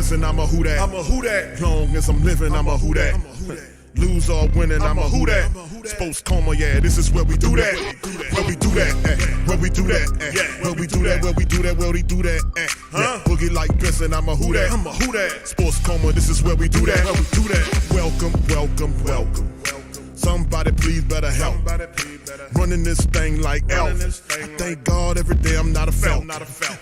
pissing, I'm a who that. I'm a who that. Long as I'm living, I'm a who that. Lose or winning, I'm a who that. Sports Coma, yeah, this is where we do that. Where we do that, where we do that, where we do that, where we do that, where we do that, Boogie like Benson, I'm a who that. I'm a who that. Sports Coma, this is where we do that. Where we do that. Welcome, welcome, welcome. Somebody please better help. Running this thing like Elf. I thank God every day I'm not a felt.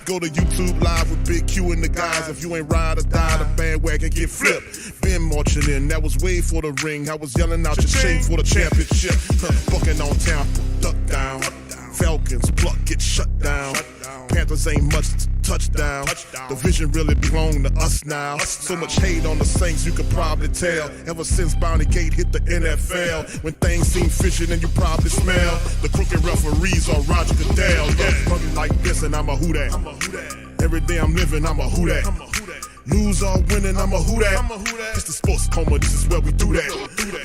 Go to YouTube Live with Big Q and the guys. If you ain't ride or die, the bandwagon get flipped. Been marching in, that was way for the ring. I was yelling out your shame for the championship. Bucking on town, duck down. Falcons, pluck, get shut down. Panthers ain't much touchdown. The vision really belong to us now. So much hate on the Saints, you could probably tell. Ever since Bounty Gate hit the NFL, when things seem fishy, then you probably smell the crooked referees or Roger Goodell. Yeah, running like this, and I'm a who that. Every day I'm living, I'm a who that. Lose or winning, I'm a who that. It's the Sports Coma, this is where we do that.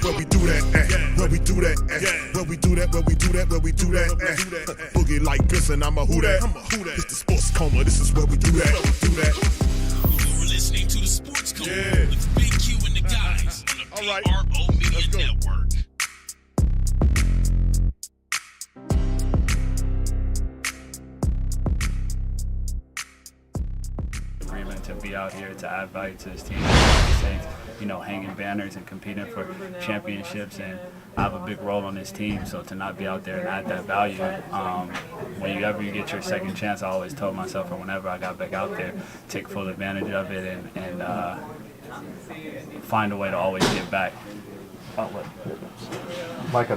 Where we do that, where we do that, where we do that, where we do that, where we do that, Boogie like Benson, I'm a who that. It's the Sports Coma, this is where we do that. You're listening to the Sports Coma with Big Q and the guys on the PRO Media Network. To be out here to add value to this team, you know, hanging banners and competing for championships, and I have a big role on this team. So to not be out there and add that value, whenever you get your second chance, I always told myself, or whenever I got back out there, take full advantage of it and find a way to always get back. Mike, I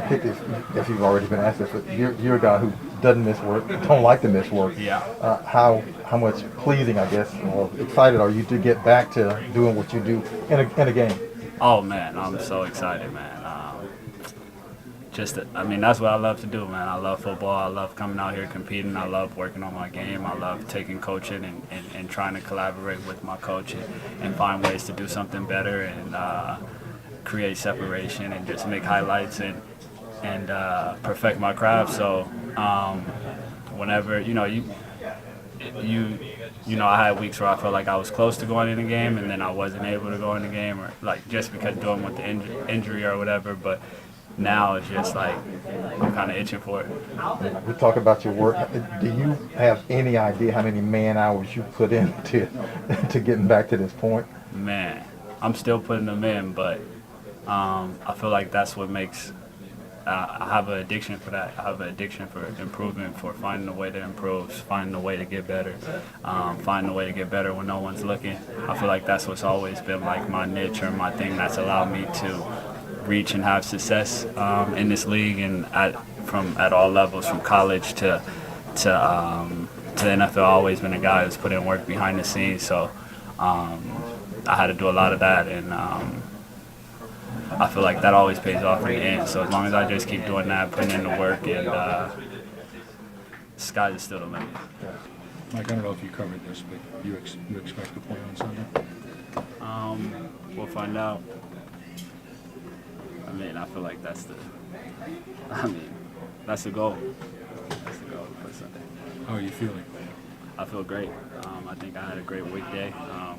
hate this if you've already been asked this, but you're a guy who doesn't miss work, don't like to miss work. Yeah. How much pleasing, I guess, or excited are you to get back to doing what you do in a game? Oh man, I'm so excited, man. That's what I love to do, man. I love football. I love coming out here competing. I love working on my game. I love taking coaching and trying to collaborate with my coach and find ways to do something better and create separation and just make highlights and perfect my craft. So whenever I had weeks where I felt like I was close to going in a game and then I wasn't able to go in the game, or like just because dealing with the injury or whatever. But now it's just like I'm kind of itching for it. We talk about your work. Do you have any idea how many man hours you put into to getting back to this point? Man, I'm still putting them in, but I feel like that's what makes. I have an addiction for that. I have an addiction for improvement, for finding a way to improve, finding a way to get better, finding a way to get better when no one's looking. I feel like that's what's always been like my niche or my thing that's allowed me to reach and have success in this league and at all levels, from college to the NFL. I've always been a guy who's put in work behind the scenes. So I had to do a lot of that, and I feel like that always pays off in the end. So as long as I just keep doing that, putting in the work, and sky is still the limit. Mike, I don't know if you covered this, but you expect to play on Sunday? We'll find out. I feel like that's the goal. That's the goal for Sunday. How are you feeling? I feel great. I think I had a great weekday.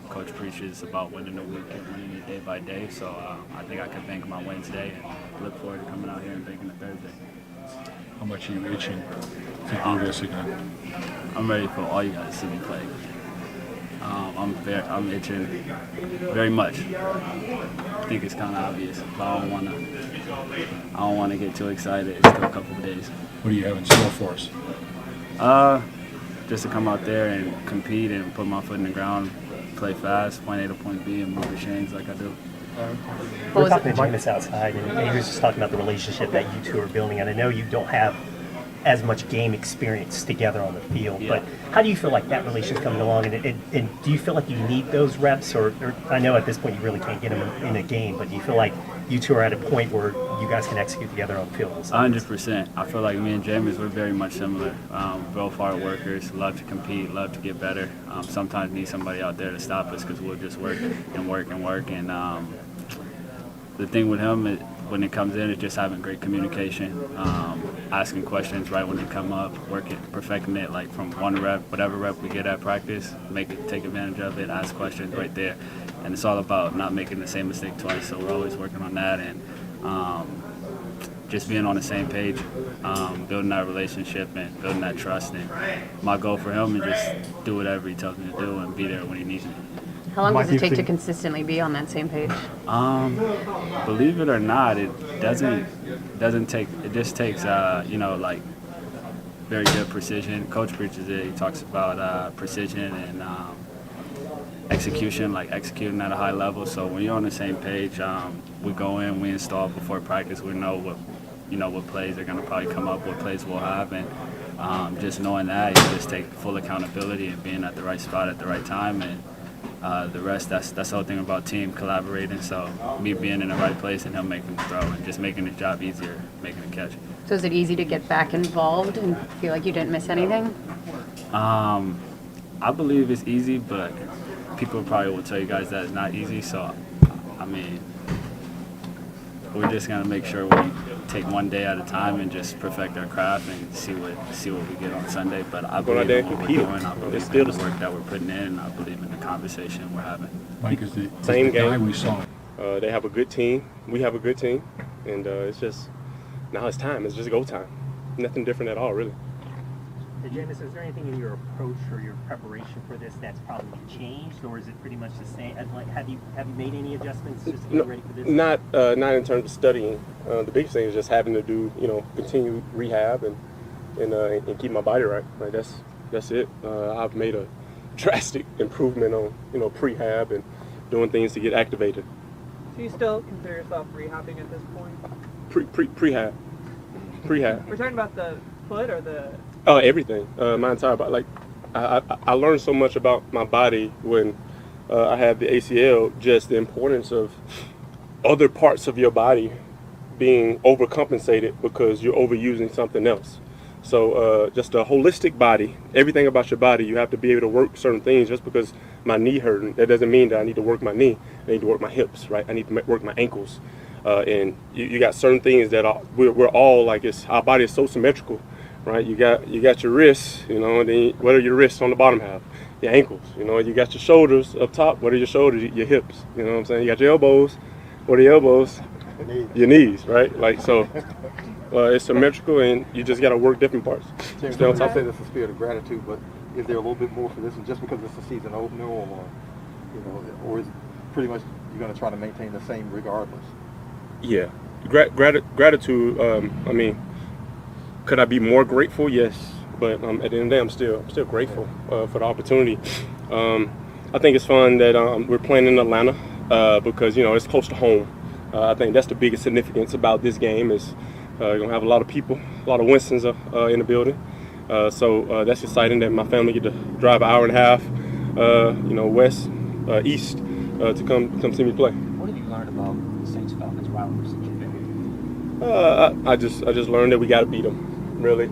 Coach preaches about winning the week and winning it day by day, so I think I can bank my Wednesday and look forward to coming out here and banking a Thursday. How much are you itching to do this again? I'm ready for all you guys to see me play. I'm itching very much. I think it's kind of obvious, but I don't want to get too excited. It's still a couple of days. What do you have in store for us? Just to come out there and compete and put my foot in the ground, play fast, point A to point B, and move the chains like I do. We're talking to Jameis outside, and he was just talking about the relationship that you two are building. And I know you don't have as much game experience together on the field, but how do you feel like that relationship's coming along? And do you feel like you need those reps? Or I know at this point you really can't get them in a game, but do you feel like you two are at a point where you guys can execute together on the field? 100%. I feel like me and Jameis, we're very much similar. Both hard workers, love to compete, love to get better. Sometimes need somebody out there to stop us because we'll just work and work and work. And the thing with him, when it comes in, is just having great communication. asking questions right when they come up, perfecting it like from one rep, whatever rep we get at practice, take advantage of it, ask questions right there. And it's all about not making the same mistake twice. So we're always working on that and just being on the same page, building that relationship and building that trust. And my goal for him is just do whatever he tells me to do and be there when he needs me. How long does it take to consistently be on that same page? Believe it or not, it doesn't take. It just takes like very good precision. Coach preaches it. He talks about precision and execution, like executing at a high level. So when you're on the same page, we go in, we install before practice. We know what plays are going to probably come up, what plays we'll have, and just knowing that, you just take full accountability and being at the right spot at the right time. And the rest, that's the whole thing about team collaborating. So me being in the right place and him making the throw and just making his job easier, making the catch. So is it easy to get back involved and feel like you didn't miss anything? I believe it's easy, but people probably will tell you guys that it's not easy. So, I mean, we're just gonna make sure we take one day at a time and just perfect our craft and see what we get on Sunday. But I believe in what we're doing. I believe in the work that we're putting in. I believe in the conversation we're having. Mike, is the Same guy game. we saw. They have a good team. We have a good team. And it's just, now it's time. It's just go time. Nothing different at all, really. Jameis, is there anything in your approach or your preparation for this that's probably changed, or is it pretty much the same? Like, have you made any adjustments just to get ready for this? Not in terms of studying. The biggest thing is just having to do, continue rehab and keep my body right. Like that's it. I've made a drastic improvement on prehab and doing things to get activated. So you still consider yourself rehabbing at this point? Prehab. We're talking about the foot or the... Everything. My entire body. Like, I learned so much about my body when I had the ACL, just the importance of other parts of your body being overcompensated because you're overusing something else. So just a holistic body, everything about your body, you have to be able to work certain things. Just because my knee hurt, that doesn't mean that I need to work my knee. I need to work my hips, right? I need to work my ankles. And you got certain things that we're all like, our body is so symmetrical. Right, you got your wrists, and then what are your wrists on the bottom half? Your ankles, you got your shoulders up top. What are your shoulders? Your hips, you know what I'm saying? You got your elbows. What are your elbows? Your knees, right? Like, so it's symmetrical, and you just got to work different parts. James, I say this is spirit of gratitude, but is there a little bit more for this? And just because it's a season opener, or is pretty much you're going to try to maintain the same regardless? Yeah, gratitude. I mean. Could I be more grateful? Yes, but at the end of the day, I'm still grateful for the opportunity. I think it's fun that we're playing in Atlanta because it's close to home. I think that's the biggest significance about this game is you're gonna have a lot of people, a lot of Winstons in the building. So that's exciting that my family get to drive an hour and a half, east to come see me play. What have you learned about the Saints Falcons rivalry since you've been here? I just learned that we got to beat them. Really,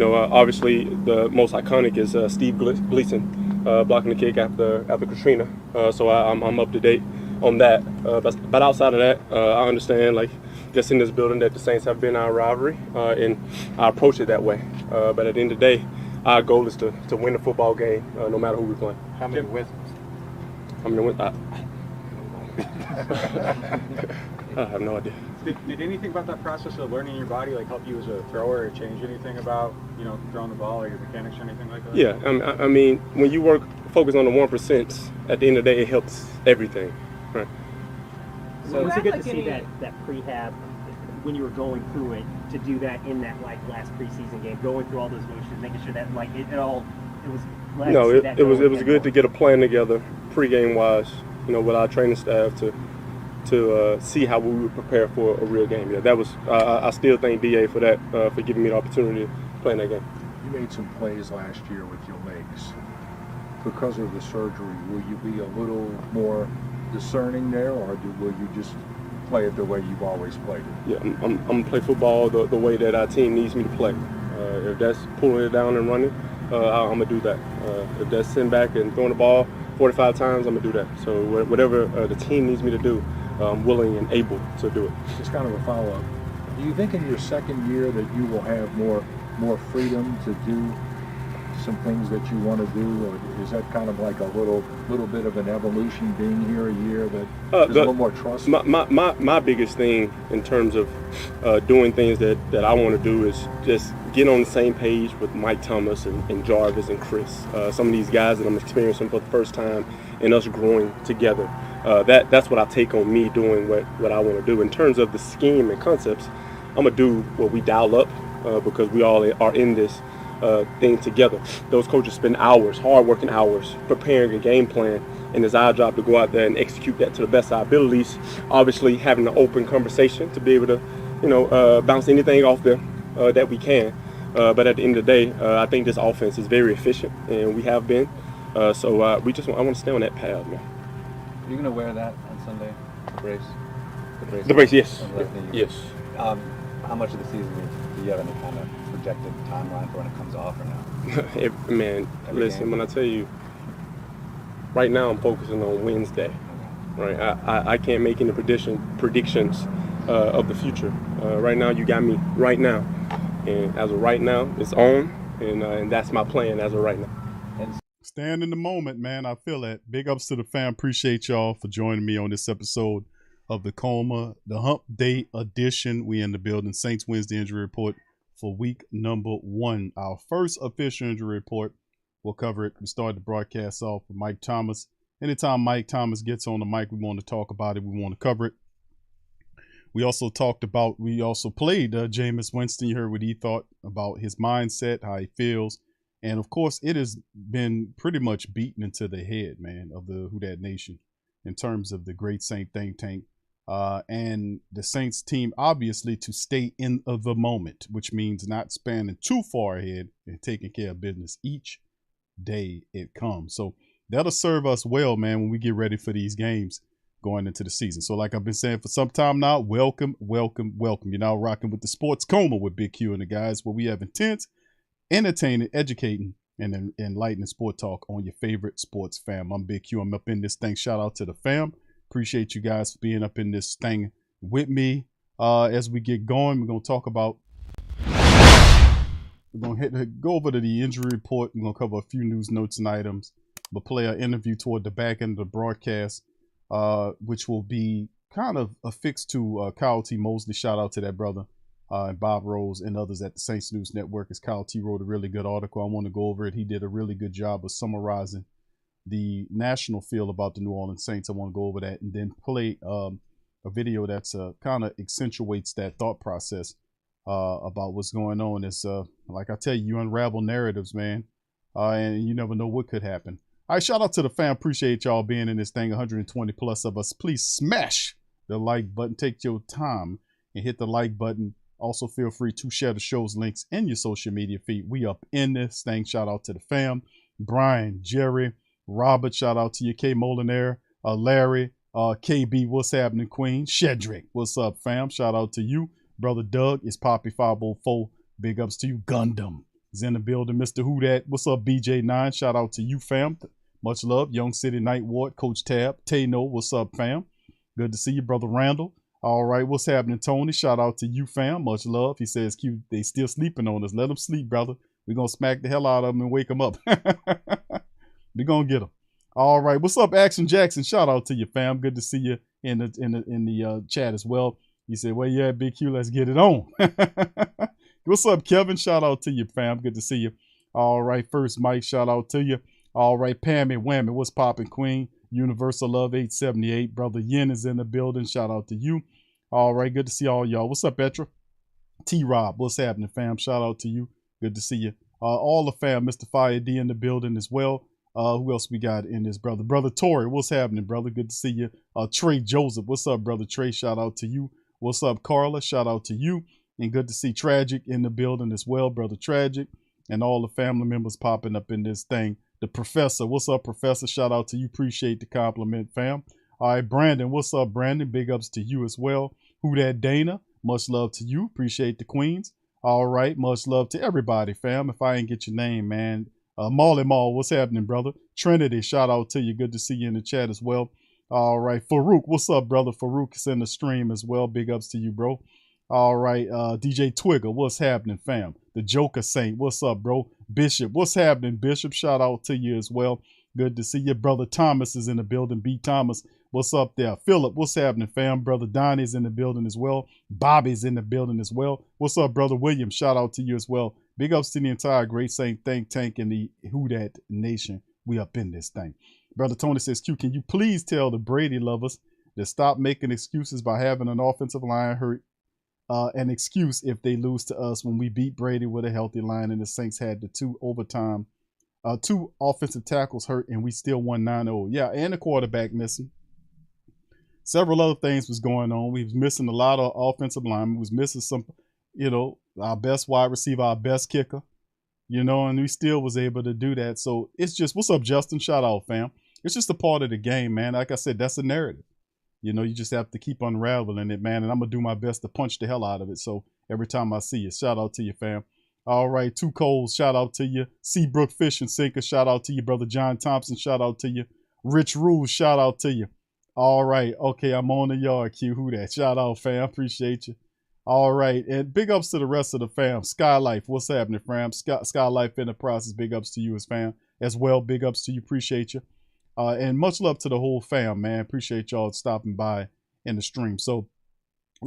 obviously the most iconic is Steve Gleason blocking the kick after Katrina. So I'm up to date on that. But outside of that, I understand, like, just in this building, that the Saints have been our rivalry, and I approach it that way. But at the end of the day, our goal is to win the football game, no matter who we're playing. How many wins? How many wins? I have no idea. Did anything about that process of learning your body help you as a thrower, or change anything about throwing the ball or your mechanics or anything like that? Yeah, I mean, when you focus on the 1%, at the end of the day, it helps everything. Right. So it's good to see that prehab when you were going through it, to do that in that last preseason game, going through all those motions, making sure that it was. No, it was good to get a plan together pregame wise, with our training staff to see how we would prepare for a real game. Yeah, that was. I still thank BA for that, for giving me the opportunity to play in that game. You made some plays last year with your legs. Because of the surgery, will you be a little more discerning there, or will you just play it the way you've always played it? Yeah, I'm gonna play football the way that our team needs me to play. If that's pulling it down and running, I'm gonna do that. If that's sitting back and throwing the ball 45 times, I'm gonna do that. So whatever the team needs me to do, I'm willing and able to do it. Just kind of a follow-up. Do you think in your second year that you will have more freedom to do some things that you want to do, or is that kind of like a little bit of an evolution being here a year that there's a little more trust? My biggest thing in terms of doing things that I want to do is just get on the same page with Mike Thomas and Jarvis and Chris. Some of these guys that I'm experiencing for the first time, and us growing together. That's what I take on me doing what I want to do. In terms of the scheme and concepts, I'm going to do what we dial up because we all are in this thing together. Those coaches spend hours, hard-working hours, preparing a game plan, and it's our job to go out there and execute that to the best of our abilities. Obviously, having an open conversation to be able to, bounce anything off there that we can. But at the end of the day, I think this offense is very efficient, and we have been. So I want to stay on that path, man. Are you going to wear that on Sunday? The brace? The brace, yes. Yes. How much of the season do you have any kind of projected timeline for when it comes off or no? Man, listen, when I tell you, right now I'm focusing on Wednesday. Right, I can't make any predictions of the future. Right now, you got me right now, and as of right now, it's on, and that's my plan as of right now. Stand in the moment, man. I feel that. Big ups to the fam. Appreciate y'all for joining me on this episode of the Coma, the Hump Day edition. We in the building. Saints Wednesday injury report for week number 1. Our first official injury report. We'll cover it. We started the broadcast off with Mike Thomas. Anytime Mike Thomas gets on the mic, we want to talk about it. We want to cover it. We also played Jameis Winston. You heard what he thought about his mindset, how he feels. And, of course, it has been pretty much beaten into the head, man, of the Who Dat Nation in terms of the great Saint think tank. And the Saints team, obviously, to stay in the moment, which means not spanning too far ahead and taking care of business each day it comes. So that'll serve us well, man, when we get ready for these games going into the season. So like I've been saying for some time now, welcome. You're now rocking with the Sports Coma with Big Q and the guys, where we have intense, entertaining, educating, and enlightening sport talk on your favorite sports fam. I'm Big Q. I'm up in this thing. Shout out to the fam. Appreciate you guys for being up in this thing with me. As we get going, we're going to talk about, we're going to go over to the injury report. We're going to cover a few news, notes, and items. We'll play an interview toward the back end of the broadcast, which will be kind of affixed to Kyle T. Mosley. Shout out to that brother. And Bob Rose and others at the Saints News Network. As Kyle T wrote a really good article. I want to go over it. He did a really good job of summarizing the national feel about the New Orleans Saints. I want to go over that and then play a video that's kind of accentuates that thought process about what's going on. It's like I tell you, you unravel narratives, man, and you never know what could happen. All right, shout out to the fam. Appreciate y'all being in this thing. 120 plus of us. Please smash the like button. Take your time and hit the like button. Also, feel free to share the show's links in your social media feed. We up in this thing. Shout out to the fam. Brian, Jerry, Robert, shout out to you. K. Molinaire, Larry, KB, what's happening, Queen? Shedrick, what's up, fam? Shout out to you. Brother Doug, it's Poppy 504. Big ups to you. Gundam is in the building. Mr. Who Dat, what's up, BJ9? Shout out to you, fam. Much love. Young City Night Ward, Coach Tab. Tano, what's up, fam? Good to see you, Brother Randall. All right, what's happening, Tony? Shout out to you, fam. Much love. He says, Q, they still sleeping on us. Let them sleep, brother. We're going to smack the hell out of them and wake them up. We're going to get them. All right, what's up, Action Jackson? Shout out to you, fam. Good to see you in the chat as well. He said, well, yeah, Big Q, let's get it on. What's up, Kevin? Shout out to you, fam. Good to see you. All right, First Mike, shout out to you. All right, Pammy, Whammy, what's popping, Queen? Universal Love 878. Brother Yin is in the building. Shout out to you. All right, good to see all y'all. What's up, Petra? T-Rob, what's happening, fam? Shout out to you. Good to see you. All the fam, Mr. Fire D in the building as well. Who else we got in this, brother? Brother Tori, what's happening, brother? Good to see you. Trey Joseph, what's up, brother Trey? Shout out to you. What's up, Carla? Shout out to you. And good to see Tragic in the building as well, brother Tragic. And all the family members popping up in this thing. The Professor, what's up, Professor? Shout out to you. Appreciate the compliment, fam. All right, Brandon, what's up, Brandon? Big ups to you as well. Who Dat Dana? Much love to you. Appreciate the queens. All right, much love to everybody, fam. If I ain't get your name, man. Molly Mall, what's happening, brother? Trinity, shout out to you. Good to see you in the chat as well. All right, Farouk, what's up, brother? Farouk is in the stream as well. Big ups to you, bro. All right, DJ Twigger, what's happening, fam? The Joker Saint, what's up, bro? Bishop, what's happening, Bishop? Shout out to you as well. Good to see you. Brother Thomas is in the building. B. Thomas, what's up there? Philip, what's happening, fam? Brother Donnie's in the building as well. Bobby's in the building as well. What's up, Brother William? Shout out to you as well. Big ups to the entire Great Saint Think Tank and the Who Dat Nation. We up in this thing. Brother Tony says, Q, can you please tell the Brady lovers to stop making excuses by having an offensive line hurt? An excuse if they lose to us when we beat Brady with a healthy line and the Saints had the two offensive tackles hurt and we still won 9-0. Yeah, and the quarterback missing. Several other things was going on. We was missing a lot of offensive linemen. We was missing some, our best wide receiver, our best kicker, and we still was able to do that. So it's just, what's up, Justin? Shout out, fam. It's just a part of the game, man. Like I said, that's a narrative. You just have to keep unraveling it, man. And I'm going to do my best to punch the hell out of it. So every time I see you, shout out to you, fam. All right, Two Coles, shout out to you. Seabrook Fish and Sinker, shout out to you. Brother John Thompson, shout out to you. Rich Rules, shout out to you. All right, okay, I'm on the yard, Q. Who that? Shout out, fam. Appreciate you. All right, and big ups to the rest of the fam. Skylife, what's happening, fam? Skylife Enterprises, big ups to you as fam as well. Big ups to you, appreciate you. And much love to the whole fam, man. Appreciate y'all stopping by in the stream. So,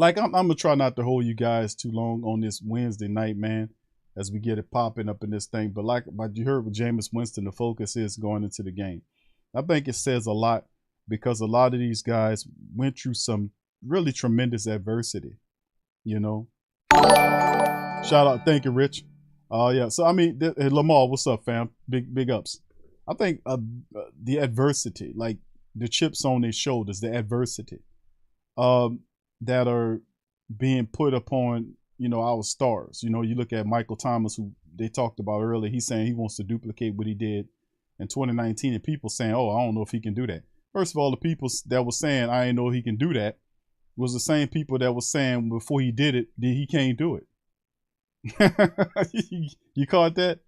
I'm going to try not to hold you guys too long on this Wednesday night, man, as we get it popping up in this thing. But you heard with Jameis Winston, the focus is going into the game. I think it says a lot because a lot of these guys went through some really tremendous adversity, Shout out. Thank you, Rich. Yeah. So, Lamar, what's up, fam? Big ups. I think the adversity, like the chips on their shoulders, the adversity that are being put upon, our stars. You look at Michael Thomas, who they talked about earlier. He's saying he wants to duplicate what he did in 2019, and people saying, "Oh, I don't know if he can do that." First of all, the people that were saying, "I ain't know he can do that," was the same people that were saying before he did it, that he can't do it. You caught that?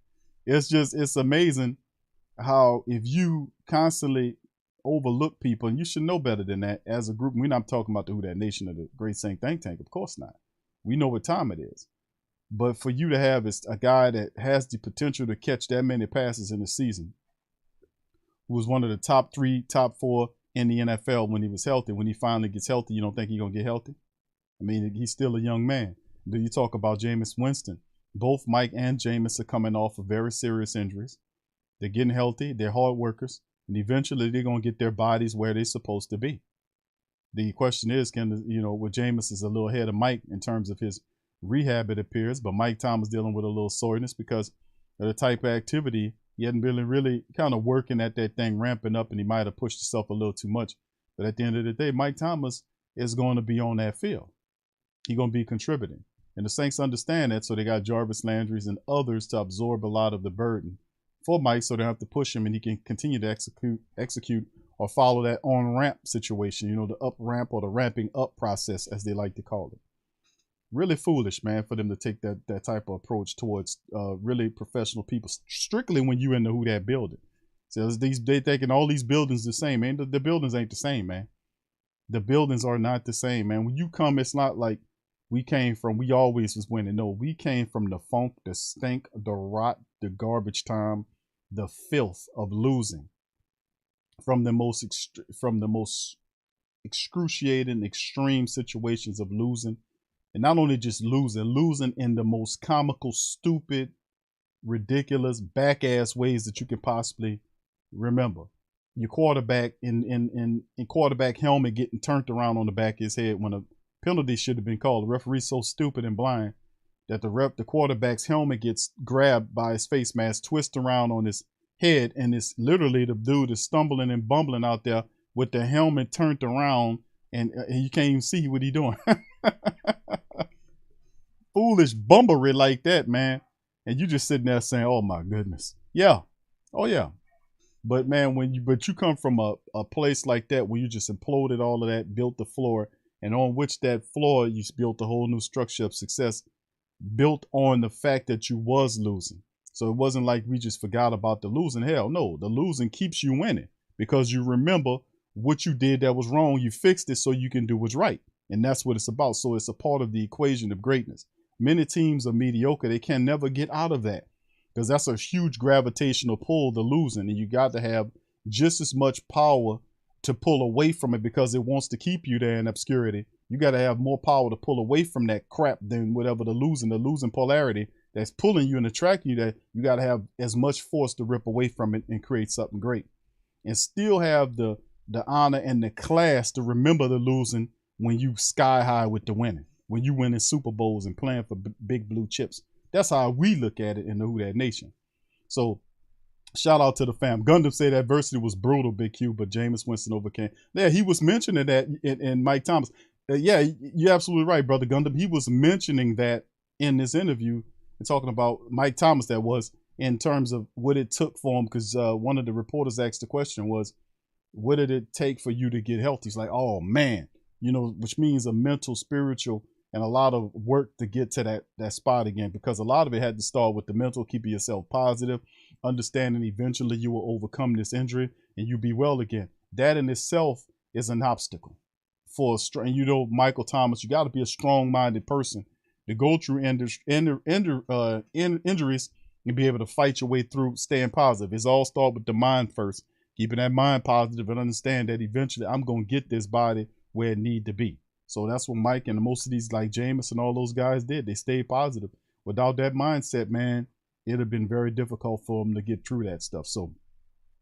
It's amazing how if you constantly overlook people, and you should know better than that as a group. We're not talking about the Who That Nation or the Great Saint Think Tank, of course not. We know what time it is. But for you to have a guy that has the potential to catch that many passes in a season, who was one of the top 3, top 4 in the NFL when he was healthy, when he finally gets healthy, you don't think he's going to get healthy? I mean, he's still a young man. Then you talk about Jameis Winston. Both Mike and Jameis are coming off of very serious injuries. They're getting healthy. They're hard workers. And eventually they're going to get their bodies where they're supposed to be. The question is, with Jameis is a little ahead of Mike in terms of his rehab, it appears. But Mike Thomas dealing with a little soreness because of the type of activity. He hadn't been really kind of working at that thing, ramping up, and he might have pushed himself a little too much. But at the end of the day, Mike Thomas is going to be on that field. He's going to be contributing. And the Saints understand that, so they got Jarvis Landry's and others to absorb a lot of the burden for Mike, so they don't have to push him and he can continue to execute or follow that on-ramp situation, the up-ramp or the ramping up process, as they like to call it. Really foolish, man, for them to take that type of approach towards really professional people, strictly when you in the Who That building. So they thinking all these buildings the same, man. The buildings ain't the same, man. The buildings are not the same, man. When you come, it's not like we always was winning. No, we came from the funk, the stink, the rot, the garbage time, the filth of losing, from the most excruciating, extreme situations of losing. And not only just losing in the most comical, stupid, ridiculous, back-ass ways that you can possibly remember. Your quarterback in quarterback helmet getting turned around on the back of his head when a penalty should have been called. The referee's so stupid and blind that the quarterback's helmet gets grabbed by his face mask, twist around on his head, and it's literally the dude is stumbling and bumbling out there with the helmet turned around, and you can't even see what he's doing. Foolish bumbery like that, man. And you just sitting there saying, "Oh my goodness, yeah, oh yeah." But man, but you come from a place like that where you just imploded all of that, built the floor, and on which that floor you built a whole new structure of success, built on the fact that you was losing. So it wasn't like we just forgot about the losing. Hell no, the losing keeps you winning because you remember what you did that was wrong. You fixed it so you can do what's right. And that's what it's about. So it's a part of the equation of greatness. Many teams are mediocre. They can never get out of that because that's a huge gravitational pull to losing. And you got to have just as much power to pull away from it because it wants to keep you there in obscurity. You got to have more power to pull away from that crap than whatever the losing polarity that's pulling you and attracting you, that you got to have as much force to rip away from it and create something great. And still have the honor and the class to remember the losing when you sky high with the winning, when you winning Super Bowls and playing for big blue chips. That's how we look at it in the Who Dat Nation. So shout out to the fam. Gundam said adversity was brutal, Big Q, but Jameis Winston overcame. Yeah, he was mentioning that in Mike Thomas. Yeah, you're absolutely right, brother Gundam. He was mentioning that in this interview and talking about Mike Thomas, that was in terms of what it took for him, because one of the reporters asked the question was, what did it take for you to get healthy? He's like, oh man, which means a mental, spiritual, and a lot of work to get to that spot again, because a lot of it had to start with the mental, keeping yourself positive, understanding eventually you will overcome this injury and you be well again. That in itself is an obstacle for Michael Thomas. You got to be a strong-minded person to go through injuries and be able to fight your way through, staying positive. It's all start with the mind first, keeping that mind positive and understand that eventually I'm going to get this body where it need to be. So that's what Mike and most of these like Jameis and all those guys did. They stayed positive. Without that mindset, man, it'd have been very difficult for them to get through that stuff. So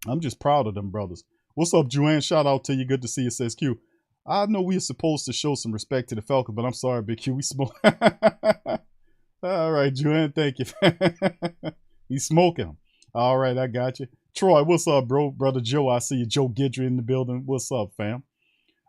I'm just proud of them brothers. What's up, Joanne? Shout out to you. Good to see you, says Q. I know we are supposed to show some respect to the Falcon, but I'm sorry, Big Q. We smoke. All right, Joanne, thank you. He's smoking. All right, I got you. Troy, what's up, bro? Brother Joe, I see you. Joe Gidry in the building. What's up, fam?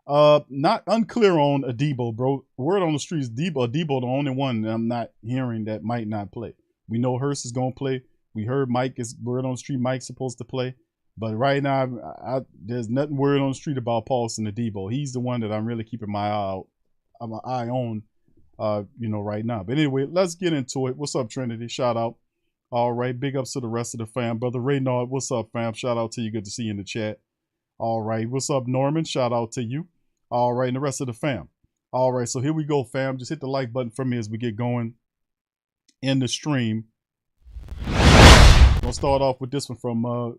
Not unclear on Adebo, bro. Word on the streets, Adebo the only one that I'm not hearing that might not play. We know Hurst is going to play. We heard word on the street, Mike's supposed to play. But right now, there's nothing word on the street about Paulson Adebo. He's the one that I'm really keeping my eye on, right now. But anyway, let's get into it. What's up, Trinity? Shout out. All right, big ups to the rest of the fam. Brother Raynard, what's up, fam? Shout out to you. Good to see you in the chat. All right, what's up, Norman? Shout out to you. All right, and the rest of the fam. All right, so here we go, fam. Just hit the like button for me as we get going in the stream. We'll start off with this one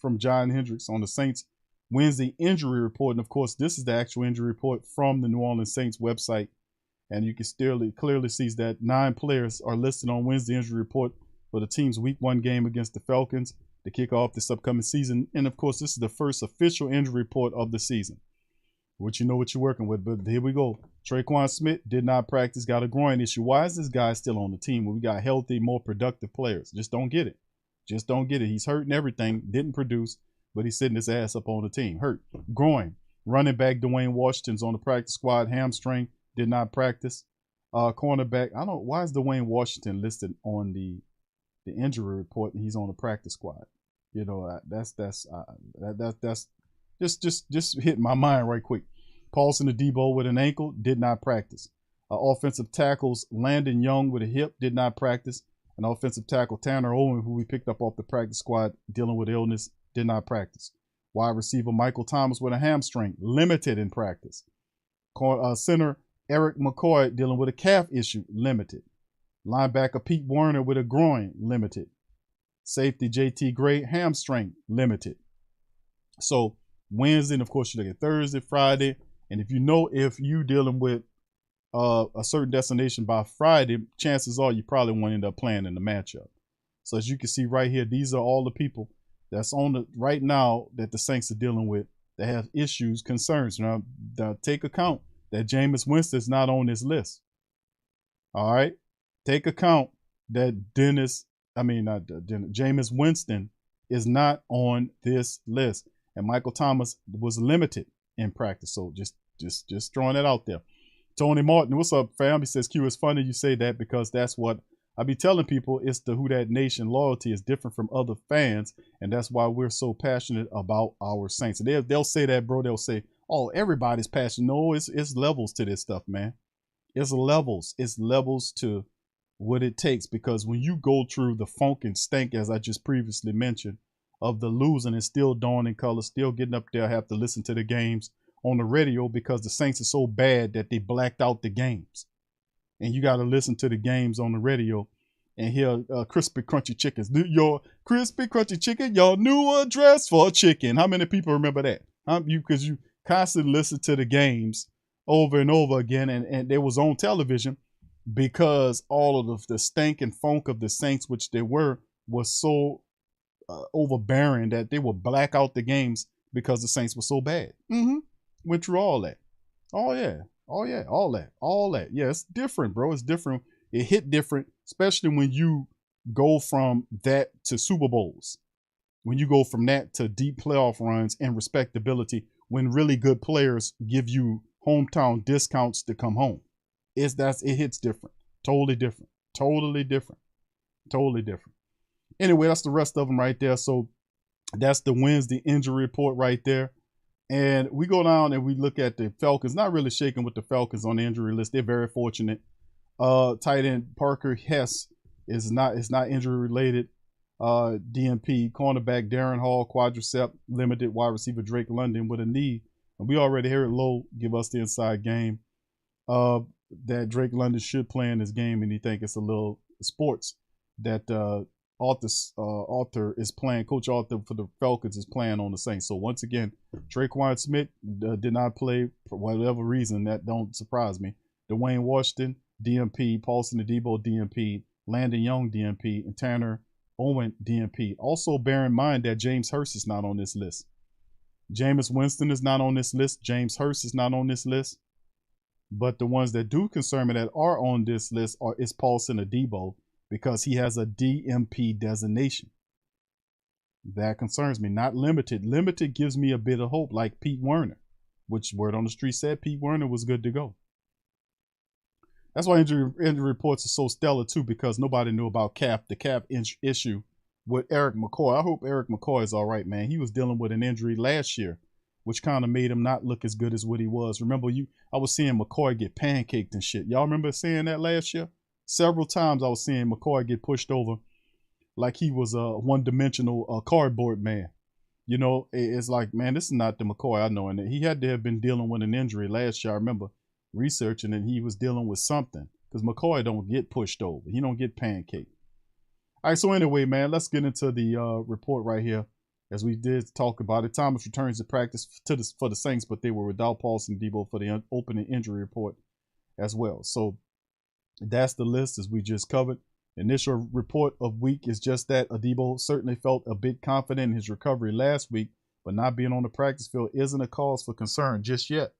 from John Hendricks on the Saints Wednesday injury report. And of course, this is the actual injury report from the New Orleans Saints website. And you can still clearly see that 9 players are listed on Wednesday injury report for the team's week 1 game against the Falcons to kick off this upcoming season. And of course, this is the first official injury report of the season, which you know what you're working with. But here we go. Traquan Smith did not practice, got a groin issue. Why is this guy still on the team when we got healthy, more productive players? Just don't get it. Just don't get it. He's hurting everything, didn't produce, but he's sitting his ass up on the team. Hurt. Groin. Running back Dwayne Washington's on the practice squad. Hamstring. Did not practice. Cornerback. I don't know. Why is Dwayne Washington listed on the injury report and he's on the practice squad? That's just hit my mind right quick. Paulson Adebo with an ankle. Did not practice. Offensive tackles Landon Young with a hip. Did not practice. An offensive tackle, Tanner Owen, who we picked up off the practice squad dealing with illness, did not practice. Wide receiver Michael Thomas with a hamstring, limited in practice. Center Eric McCoy dealing with a calf issue, limited. Linebacker Pete Werner with a groin, limited. Safety JT Gray, hamstring, limited. So Wednesday, and of course you look at Thursday, Friday, and if you dealing with a certain destination by Friday, chances are you probably won't end up playing in the matchup. So as you can see right here, these are all the people that's on right now that the Saints are dealing with that have issues, concerns. Now take account that Jameis Winston is not on this list. All right, take account that Jameis Winston is not on this list, and Michael Thomas was limited in practice. So just throwing it out there. Tony Martin, what's up, fam? He says, Q, it's funny you say that because that's what I be telling people. It's the Who Dat Nation loyalty is different from other fans, and that's why we're so passionate about our Saints. And they'll say that, bro. They'll say, oh, everybody's passionate. No, it's levels to this stuff, man. It's levels. It's levels to what it takes, because when you go through the funk and stank, as I just previously mentioned, of the losing and still dawning colors, still getting up there, have to listen to the games on the radio because the Saints are so bad that they blacked out the games. And you got to listen to the games on the radio and hear crispy, crunchy chickens. Your crispy, crunchy chicken, your new address for chicken. How many people remember that? Because you constantly listen to the games over and over again, and they was on television because all of the stank and funk of the Saints, which they were, was so overbearing that they would black out the games because the Saints were so bad. Went through all that. Oh yeah, all that. Yeah, it's different, bro. It's different. It hit different, especially when you go from that to Super Bowls. When you go from that to deep playoff runs and respectability, when really good players give you hometown discounts to come home. It hits different. Totally different. Anyway, that's the rest of them right there. So that's the Wednesday injury report right there. And we go down and we look at the Falcons. Not really shaking with the Falcons on the injury list. They're very fortunate. Tight end Parker Hess is not injury related. DNP cornerback Darren Hall quadricep limited. Wide receiver Drake London with a knee. And we already heard Lowe give us the inside game that Drake London should play in this game, and he think it's a little sports that Arthur is playing. Coach Arthur for the Falcons is playing on the Saints. So once again, Traquan Smith did not play for whatever reason. That don't surprise me. Dwayne Washington, DMP, Paulson Adebo, DMP, Landon Young, DMP, and Tanner Owen, DMP. Also bear in mind that James Hurst is not on this list. Jameis Winston is not on this list. James Hurst is not on this list. But the ones that do concern me that are on this list is Paulson Adebo, because he has a DMP designation. That concerns me. Not limited. Limited gives me a bit of hope, like Pete Werner, which word on the street said Pete Werner was good to go. That's why injury reports are so stellar too, because nobody knew about the calf issue with Eric McCoy. I hope Eric McCoy is all right, man. He was dealing with an injury last year, which kind of made him not look as good as what he was. Remember, I was seeing McCoy get pancaked and shit. Y'all remember seeing that last year? Several times I was seeing McCoy get pushed over like he was a one-dimensional cardboard man. You know, it's like, man, this is not the McCoy I know. And he had to have been dealing with an injury last year. I remember researching and he was dealing with something, because McCoy don't get pushed over. He don't get pancaked. All right, so anyway, man, let's get into the report right here. As we did talk about it, Thomas returns to practice for the Saints, but they were without Paulson Adebo for the opening injury report as well. So that's the list as we just covered. Initial report of week is just that Adebo certainly felt a bit confident in his recovery last week, but not being on the practice field isn't a cause for concern just yet.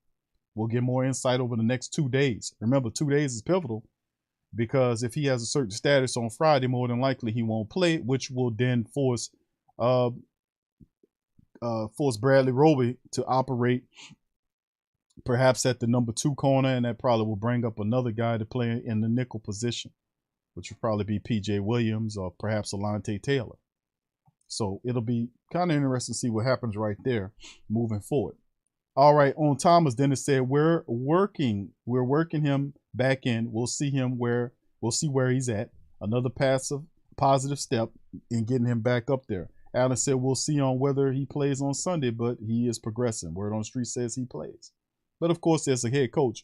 We'll get more insight over the next 2 days. Remember, 2 days is pivotal, because if he has a certain status on Friday, more than likely he won't play, which will then force Bradley Roby to operate perhaps at the number 2 corner, and that probably will bring up another guy to play in the nickel position, which would probably be P.J. Williams or perhaps Alontae Taylor. So it'll be kind of interesting to see what happens right there moving forward. All right, on Thomas, Dennis said we're working him back in. We'll see where he's at. Another positive step in getting him back up there. Allen said we'll see on whether he plays on Sunday, but he is progressing. Word on the street says he plays. But of course, as a head coach,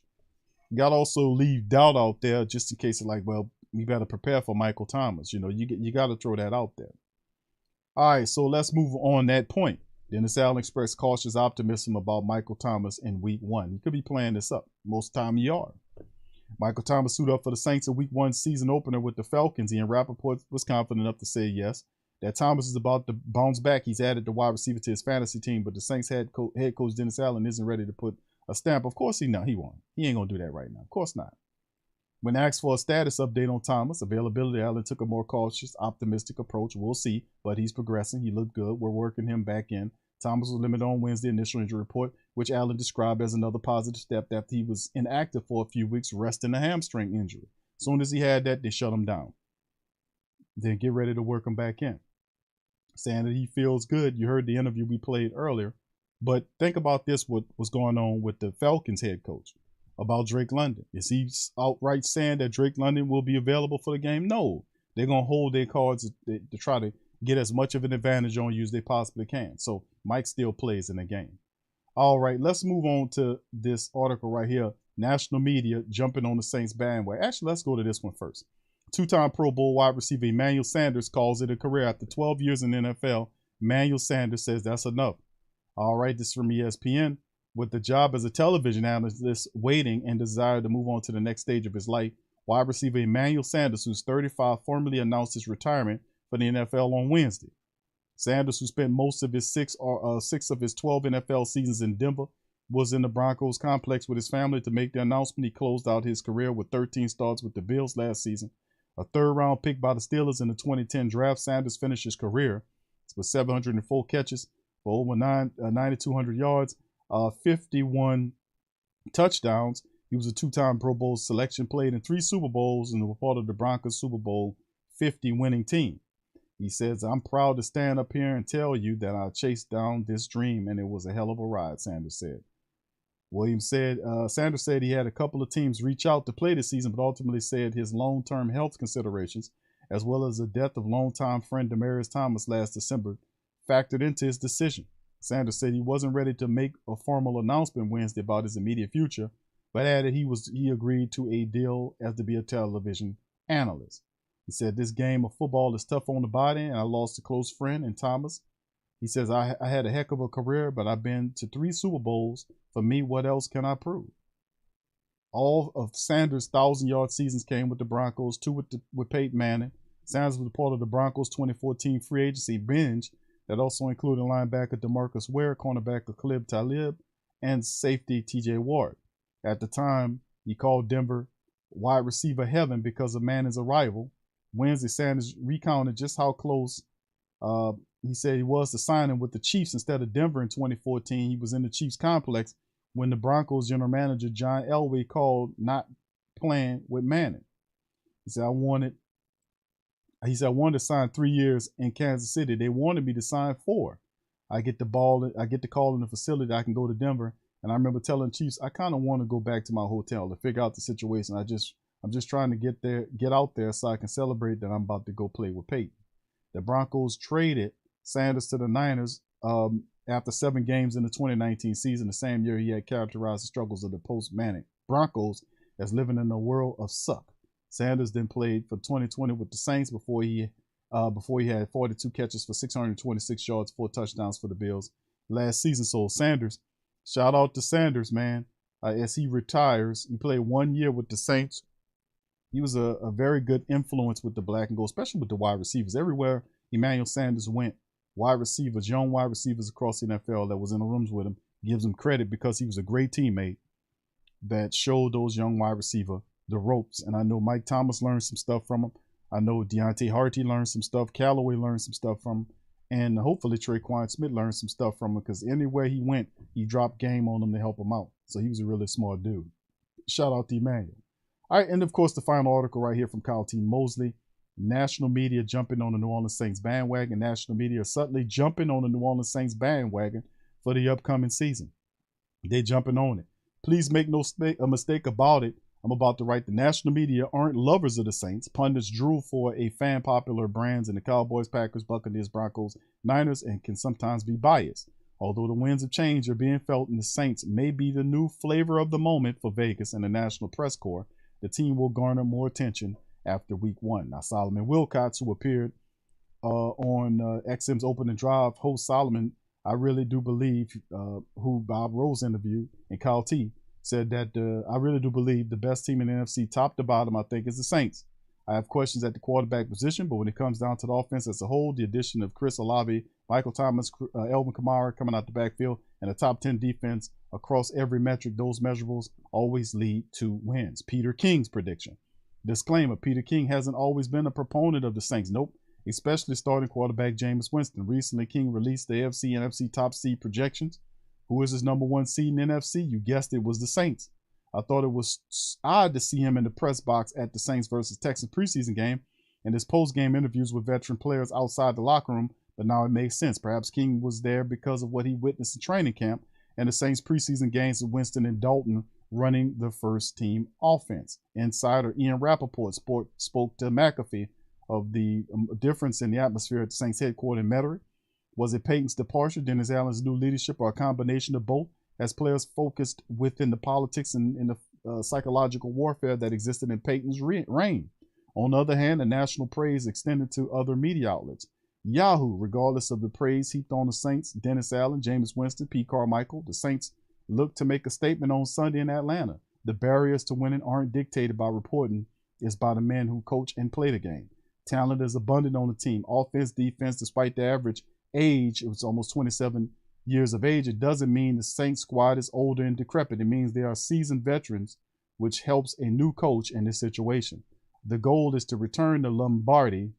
you got to also leave doubt out there just in case it's like, well, we got to prepare for Michael Thomas. You know, you got to throw that out there. All right, so let's move on that point. Dennis Allen expressed cautious optimism about Michael Thomas in week 1. He could be playing this up. Most of the time, he are. Michael Thomas suited up for the Saints in week 1 season opener with the Falcons. Ian Rappaport was confident enough to say yes, that Thomas is about to bounce back. He's added the wide receiver to his fantasy team, but the Saints head coach Dennis Allen isn't ready to put a stamp. Of course he won't. He ain't going to do that right now. Of course not. When asked for a status update on Thomas availability, Allen took a more cautious, optimistic approach. We'll see, but he's progressing. He looked good. We're working him back in. Thomas was limited on Wednesday initial injury report, which Allen described as another positive step after he was inactive for a few weeks, resting a hamstring injury. As soon as he had that, they shut him down. Then get ready to work him back in, saying that he feels good. You heard the interview we played earlier, but think about this, what was going on with the Falcons head coach about Drake London. Is he outright saying that Drake London will be available for the game? No. They're going to hold their cards to try to get as much of an advantage on you as they possibly can. So Mike still plays in the game. All right, let's move on to this article right here. National media jumping on the Saints bandwagon. Actually, let's go to this one first. Two-time Pro Bowl wide receiver Emmanuel Sanders calls it a career after 12 years in the NFL. Emmanuel Sanders says that's enough. All right, this is from ESPN. With the job as a television analyst waiting and desire to move on to the next stage of his life, wide receiver Emmanuel Sanders, who's 35, formally announced his retirement for the NFL on Wednesday. Sanders, who spent most of his six of his 12 NFL seasons in Denver, was in the Broncos complex with his family to make the announcement. He closed out his career with 13 starts with the Bills last season. A third-round pick by the Steelers in the 2010 draft, Sanders finished his career with 704 catches for over 9,200 yards, 51 touchdowns. He was a two-time Pro Bowl selection, played in 3 Super Bowls, and was part of the Broncos Super Bowl 50 winning team. He says, I'm proud to stand up here and tell you that I chased down this dream, and it was a hell of a ride, Sanders said. Sanders said he had a couple of teams reach out to play this season, but ultimately said his long-term health considerations, as well as the death of longtime friend Demaryius Thomas last December, factored into his decision. Sanders said he wasn't ready to make a formal announcement Wednesday about his immediate future, but added he agreed to a deal as to be a television analyst. He said, this game of football is tough on the body, and I lost a close friend in Thomas. He says, I had a heck of a career, but I've been to 3 Super Bowls. For me, what else can I prove? All of Sanders' 1,000-yard seasons came with the Broncos, 2 with Peyton Manning. Sanders was a part of the Broncos' 2014 free agency binge that also included linebacker DeMarcus Ware, cornerback Khalib Talib, and safety T.J. Ward. At the time, he called Denver wide receiver heaven because of Manning's arrival. Wednesday, Sanders recounted just how close he said he was to signing with the Chiefs instead of Denver in 2014. He was in the Chiefs complex when the Broncos general manager John Elway called not playing with Manning. He said, I wanted to sign 3 years in Kansas City. They wanted me to sign 4. I get the call in the facility. I can go to Denver. And I remember telling Chiefs, I kind of want to go back to my hotel to figure out the situation. I'm just trying to get out there so I can celebrate that I'm about to go play with Peyton. The Broncos traded Sanders to the Niners after 7 games in the 2019 season. The same year he had characterized the struggles of the post-Manning Broncos as living in a world of suck. Sanders then played for 2020 with the Saints before he had 42 catches for 626 yards, 4 touchdowns for the Bills last season. So Sanders, shout out to Sanders, man. As he retires, he played 1 year with the Saints. He was a very good influence with the black and gold, especially with the wide receivers. Everywhere Emmanuel Sanders went, wide receivers, young wide receivers across the NFL that was in the rooms with him, gives him credit because he was a great teammate that showed those young wide receivers the ropes. And I know Mike Thomas learned some stuff from him. I know Deontay Harty learned some stuff. Callaway learned some stuff from him. And hopefully Traquan Smith learned some stuff from him because anywhere he went, he dropped game on them to help him out. So he was a really smart dude. Shout out to Emmanuel. All right, and of course, the final article right here from Kyle T. Mosley. National media jumping on the New Orleans Saints bandwagon. National media are suddenly jumping on the New Orleans Saints bandwagon for the upcoming season. They're jumping on it. Please make no mistake about it. I'm about to write, the national media aren't lovers of the Saints. Pundits drool for a fan popular brands in the Cowboys, Packers, Buccaneers, Broncos, Niners, and can sometimes be biased. Although the winds of change are being felt and the Saints may be the new flavor of the moment for Vegas and the national press corps, the team will garner more attention after week 1. Now, Solomon Wilcots, who appeared on XM's Opening Drive, host Solomon, I really do believe, who Bob Rose interviewed, and Kyle T, said that I really do believe the best team in the NFC, top to bottom, I think, is the Saints. I have questions at the quarterback position, but when it comes down to the offense as a whole, the addition of Chris Olave, Michael Thomas, Elvin Kamara coming out the backfield, and a top 10 defense across every metric, those measurables always lead to wins. Peter King's prediction. Disclaimer, Peter King hasn't always been a proponent of the Saints. Nope. Especially starting quarterback Jameis Winston. Recently, King released the AFC and NFC top seed projections. Who is his number 1 seed in NFC? You guessed it, was the Saints. I thought it was odd to see him in the press box at the Saints versus Texans preseason game and his post-game interviews with veteran players outside the locker room, but now it makes sense. Perhaps King was there because of what he witnessed in training camp and the Saints preseason games with Winston and Dalton running the first team offense. Insider Ian Rappaport spoke to McAfee of the difference in the atmosphere at the Saints headquarters in Metairie. Was it Peyton's departure, Dennis Allen's new leadership, or a combination of both? as players focused within the politics and in the psychological warfare that existed in Peyton's reign. On the other hand, the national praise extended to other media outlets. Yahoo, regardless of the praise heaped on the Saints, Dennis Allen, Jameis Winston, Pete Carmichael, the Saints looked to make a statement on Sunday in Atlanta. The barriers to winning aren't dictated by reporting, it's by the men who coach and play the game. Talent is abundant on the team. Offense, defense, despite the average age, it was almost 27 years of age, it doesn't mean the Saints squad is older and decrepit. It means they are seasoned veterans, which helps a new coach in this situation. The goal is to return the Lombardi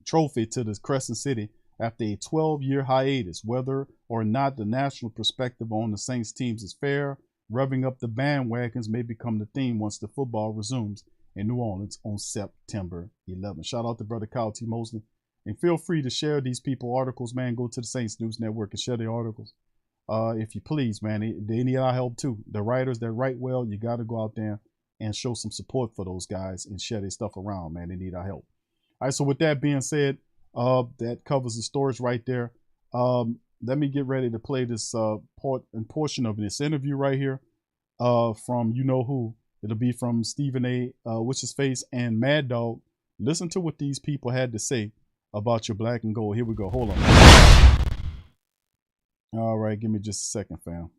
trophy to the Crescent City after a 12-year hiatus. Whether or not the national perspective on the Saints teams is fair, revving up the bandwagons may become the theme once the football resumes in New Orleans on September 11th. Shout out to Brother Kyle T. Mosley. And feel free to share these people articles, man. Go to the Saints News Network and share their articles. If you please, man. They need our help too. The writers that write well, you got to go out there and show some support for those guys and share their stuff around, man. They need our help. All right, so with that being said, that covers the stories right there. Let me get ready to play this portion of this interview right here from you know who. It'll be from Stephen A. What's-his-face and Mad Dog. Listen to what these people had to say about your black and gold. Here we go. Hold on. All right, give me just a second, fam.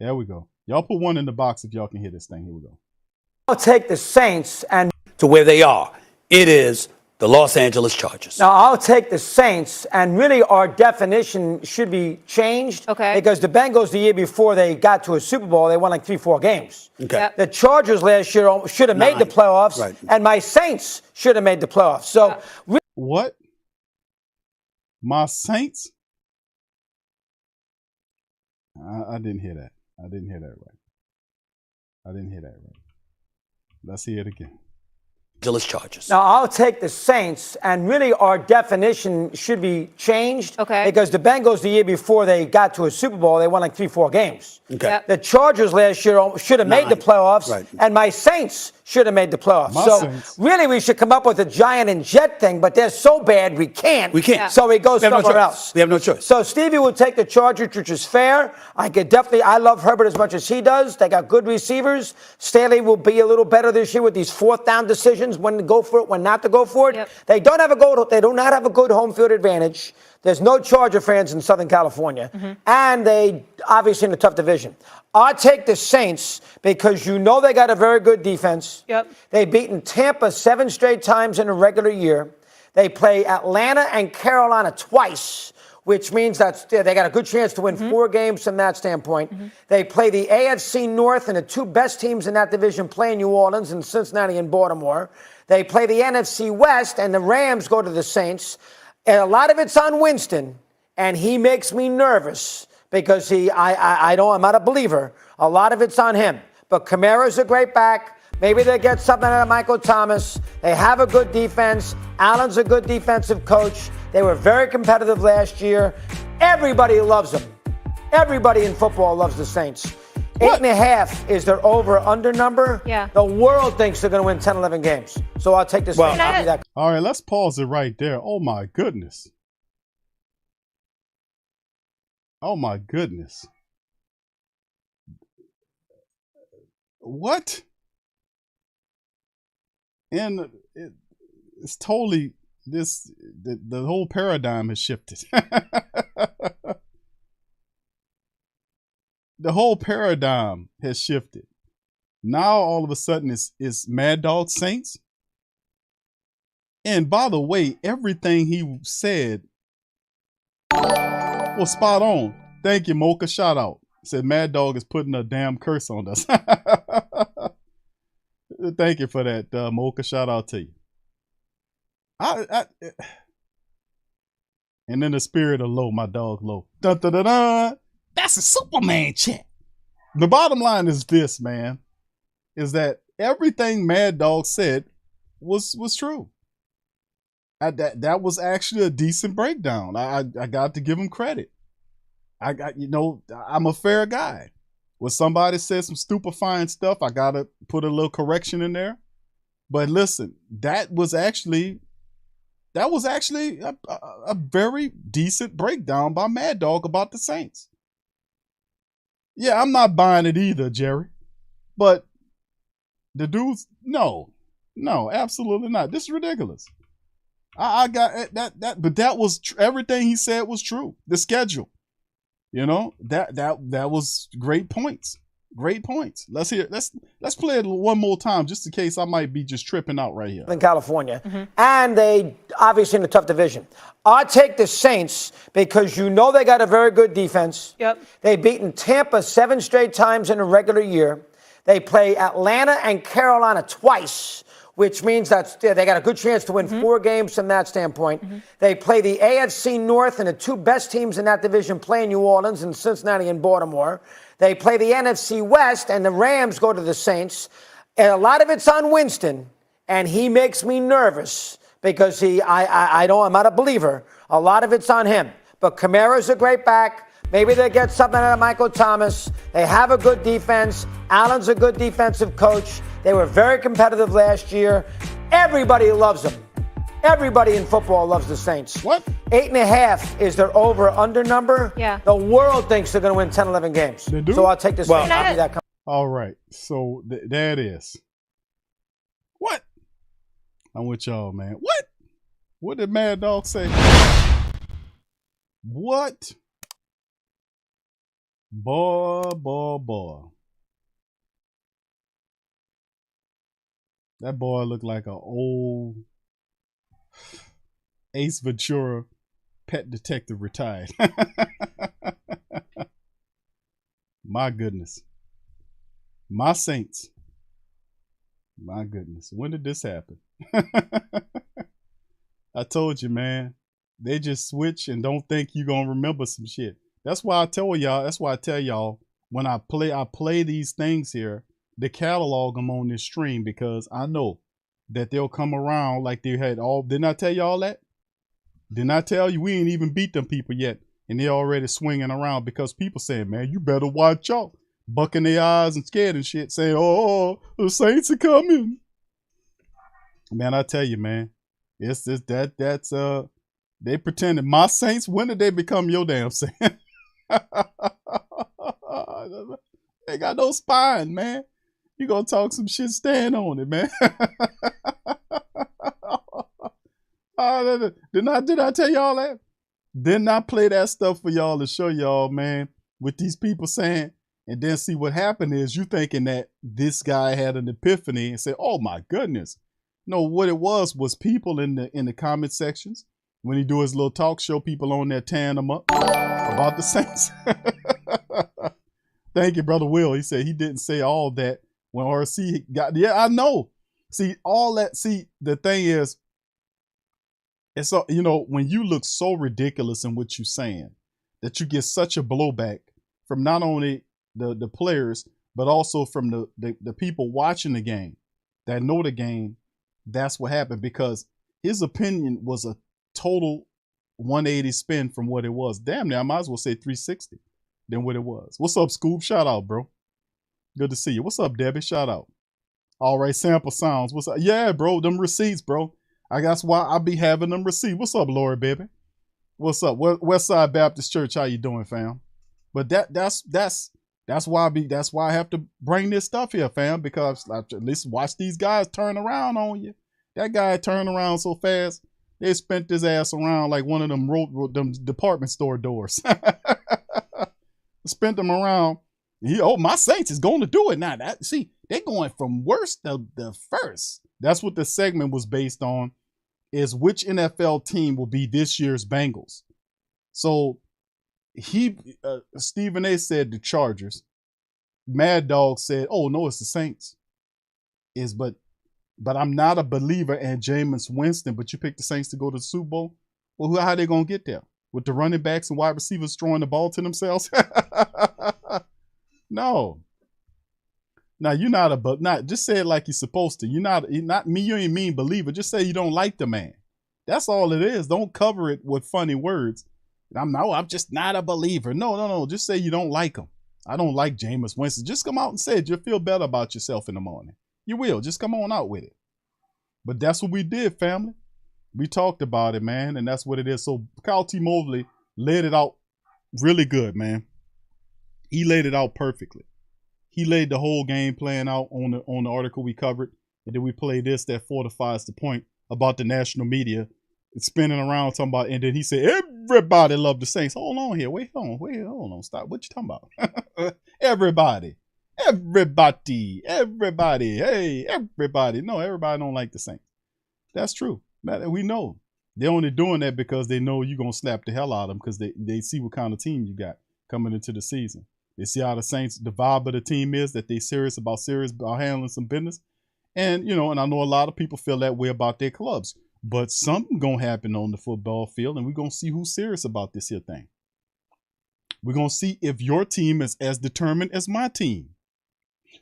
There we go. Y'all put one in the box if y'all can hear this thing. Here we go. I'll take the Saints and to where they are. It is the Los Angeles Chargers. Now, I'll take the Saints, and really our definition should be changed. Okay. Because the Bengals, the year before they got to a Super Bowl, they won like 3-4 games. Okay. Yep. The Chargers last year should have made the playoffs, Right. and my Saints should have made the playoffs. So, What? My Saints? I didn't hear that. I didn't hear that right. I didn't hear that right. Let's hear it again. Angeles Chargers. Now, I'll take the Saints, and really our definition should be changed. Okay. Because the Bengals, the year before they got to a Super Bowl, they won like 3-4 games. Okay. Yep. The Chargers last year should have made the playoffs, Right. and my Saints should have made the playoffs. My So Saints. really, we should come up with a Giant and Jet thing, but they're so bad we can't. We can't. So we go We have no somewhere choice. else. We have no choice. So Stevie would take the Chargers, which is fair. I love Herbert as much as he does. They got good receivers. Staley will be a little better this year with these fourth down decisions, when to go for it, when not to go for it. Yep. They do not have a good home field advantage. There's no Charger fans in Southern California. And they obviously in a tough division. I take the Saints because you know they got a very good defense. Yep. They've beaten Tampa 7 straight times in a regular year. They play Atlanta and Carolina twice, which means that they got a good chance to win 4 games from that standpoint. They play the AFC North, and the 2 best teams in that division play in New Orleans and Cincinnati and Baltimore. They play the NFC West, and the Rams go to the Saints. And a lot of it's on Winston, and he makes me nervous because I'm not a believer. A lot of it's on him. But Kamara's a great back. Maybe they get something out of Michael Thomas. They have a good defense. Allen's a good defensive coach. They were very competitive last year. Everybody loves them. Everybody in football loves the Saints. 8.5 is their over-under number. Yeah. The world thinks they're going to win 10, 11 games. So I'll take this. Well, I'll be that. All right, let's pause it right there. Oh, my goodness. Oh, my goodness. What? And it's totally the whole paradigm has shifted. The whole paradigm has shifted. Now all of a sudden it's Mad Dog Saints. And by the way, everything he said was spot on. Thank you, Mocha. Shout out. Said Mad Dog is putting a damn curse on us. Thank you for that, Mocha. Shout out to you. And in the spirit of Low, my dog Low. Dun, dun, dun, dun. That's a Superman chat. The bottom line is this, man, is that everything Mad Dog said was true. That was actually a decent breakdown. I got to give him credit. I'm a fair guy. When somebody says some stupefying stuff, I got to put a little correction in there. But listen, that was actually that was actually a very decent breakdown by Mad Dog about the Saints. Yeah, I'm not buying it either, Jerry. But the dudes, no, absolutely not. This is ridiculous. I got that, but that was everything he said was true. The schedule, that was great points. Great points. Let's hear. Let's play it one more time, just in case I might be just tripping out right here. In California, and they obviously in a tough division. I take the Saints because they got a very good defense. Yep. They've beaten Tampa 7 straight times in a regular year. They play Atlanta and Carolina twice, which means that they got a good chance to win 4 games from that standpoint. They play the AFC North, and the 2 best teams in that division play New Orleans and Cincinnati and Baltimore. They play the NFC West, and the Rams go to the Saints. And a lot of it's on Winston, and he makes me nervous because I'm not a believer. A lot of it's on him. But Kamara's a great back. Maybe they get something out of Michael Thomas. They have a good defense. Allen's a good defensive coach. They were very competitive last year. Everybody loves them. Everybody in football loves the Saints. What? 8.5 is their over-under number. Yeah. The world thinks they're going to win 10, 11 games. They do? So I'll take this. All right. So there it is. What? I'm with y'all, man. What? What did Mad Dog say? What? Boy. That boy looked like an old Ace Ventura pet detective retired. My goodness. My Saints. My goodness. When did this happen? I told you, man. They just switch and don't think you're going to remember some shit. That's why I tell y'all when I play these things here, to catalog them on this stream, because I know that they'll come around like they had all. Didn't I tell y'all that? Didn't I tell you we ain't even beat them people yet? And they're already swinging around because people saying, man, you better watch out. Bucking their eyes and scared and shit, saying, oh, the Saints are coming. Man, I tell you, man, it's just that's they pretended my Saints. When did they become your damn Saints? They got no spine, man. You gonna talk some shit, stand on it, man. Did I tell y'all that? Didn't I play that stuff for y'all to show y'all, man, with these people saying, and then see what happened is you thinking that this guy had an epiphany and said, oh my goodness. No, what it was people in the comment sections, when he do his little talk show, people on there tearing him up about the Saints. Thank you, Brother Will. He said he didn't say all that when RC got, yeah, I know. See, all that, the thing is, it's, when you look so ridiculous in what you're saying, that you get such a blowback from not only the players, but also from the people watching the game that know the game. That's what happened, because his opinion was a total 180 spin from what it was. Damn near, I might as well say 360 than what it was. What's up, Scoop? Shout out, bro. Good to see you. What's up, Debbie? Shout out. All right, Sample Sounds. What's up? Yeah, bro, them receipts, bro. I guess why I be having them receipts. What's up, Lori, baby? What's up? Westside Baptist Church, how you doing, fam? But that's why I have to bring this stuff here, fam, because at least watch these guys turn around on you. That guy turned around so fast, they spent his ass around like one of them them department store doors. Spent them around. My Saints is going to do it now. They're going from worst to the first. That's what the segment was based on, is which NFL team will be this year's Bengals. So Stephen A said the Chargers. Mad Dog said, oh no, it's the Saints. But I'm not a believer in Jameis Winston, but you picked the Saints to go to the Super Bowl. Well, how are they going to get there? With the running backs and wide receivers throwing the ball to themselves? No. Now, you're not just say it like you're supposed to. You're not me, you ain't mean believer. Just say you don't like the man. That's all it is. Don't cover it with funny words. I'm just not a believer. No. Just say you don't like him. I don't like Jameis Winston. Just come out and say it. You'll feel better about yourself in the morning. You will. Just come on out with it. But that's what we did, family. We talked about it, man, and that's what it is. So Kyle T. Mobley laid it out really good, man. He laid it out perfectly. He laid the whole game plan out on the article we covered, and then we played this that fortifies the point about the national media spinning around talking about, and then he said everybody loved the Saints. Hold on here, hold on, stop. What you talking about? Everybody, hey, everybody. No, everybody don't like the Saints. That's true. We know. They're only doing that because they know you're gonna slap the hell out of them because they see what kind of team you got coming into the season. They see how the Saints, the vibe of the team is, that they serious about handling some business. And, you know, and I know a lot of people feel that way about their clubs. But something going to happen on the football field, and we're going to see who's serious about this here thing. We're going to see if your team is as determined as my team.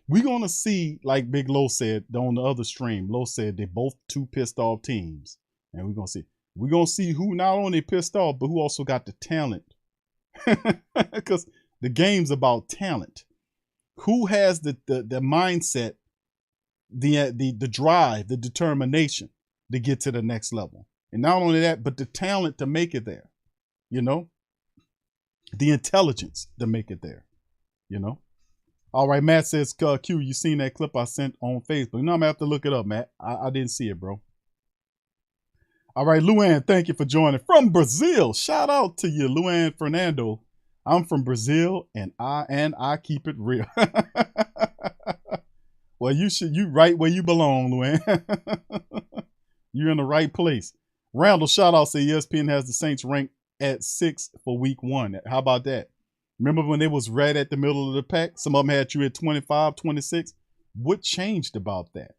We're going to see, like Big Low said on the other stream, Low said they're both two pissed off teams. And we're going to see. We're going to see who not only pissed off, but who also got the talent. Because the game's about talent. Who has the mindset, the drive, the determination to get to the next level? And not only that, but the talent to make it there. You know? The intelligence to make it there. You know? All right, Matt says, Q, you seen that clip I sent on Facebook? You know, I'm going to have to look it up, Matt. I didn't see it, bro. All right, Luann, thank you for joining. From Brazil. Shout out to you, Luann Fernando. I'm from Brazil, and I keep it real. Well, you right where you belong, Luann. You're in the right place. Randall, shout out, say ESPN has the Saints ranked at 6 for week 1. How about that? Remember when they was right at the middle of the pack? Some of them had you at 25, 26. What changed about that?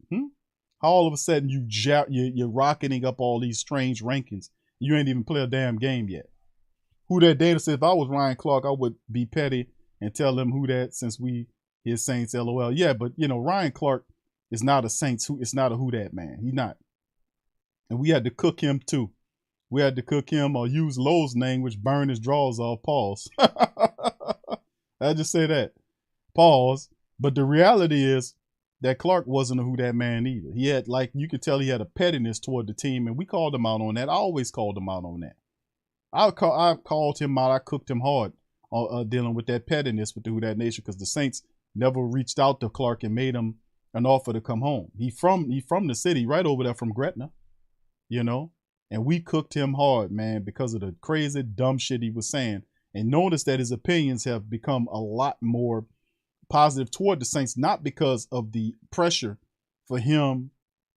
How all of a sudden you're rocketing up all these strange rankings? You ain't even play a damn game yet. Who that data said, if I was Ryan Clark, I would be petty and tell them who that, since we his Saints, LOL. Yeah, but you know, Ryan Clark is not a Saints, it's not a who that man. He's not. And we had to cook him too. We had to cook him or use Lowe's name, which burned his drawers off. Pause. I just say that. Pause. But the reality is that Clark wasn't a who that man either. He had, like, you could tell he had a pettiness toward the team, and we called him out on that. I always called him out on that. I called him out. I cooked him hard dealing with that pettiness with the Who That Nation, because the Saints never reached out to Clark and made him an offer to come home. He from the city, right over there from Gretna, you know, and we cooked him hard, man, because of the crazy dumb shit he was saying. And notice that his opinions have become a lot more positive toward the Saints, not because of the pressure for him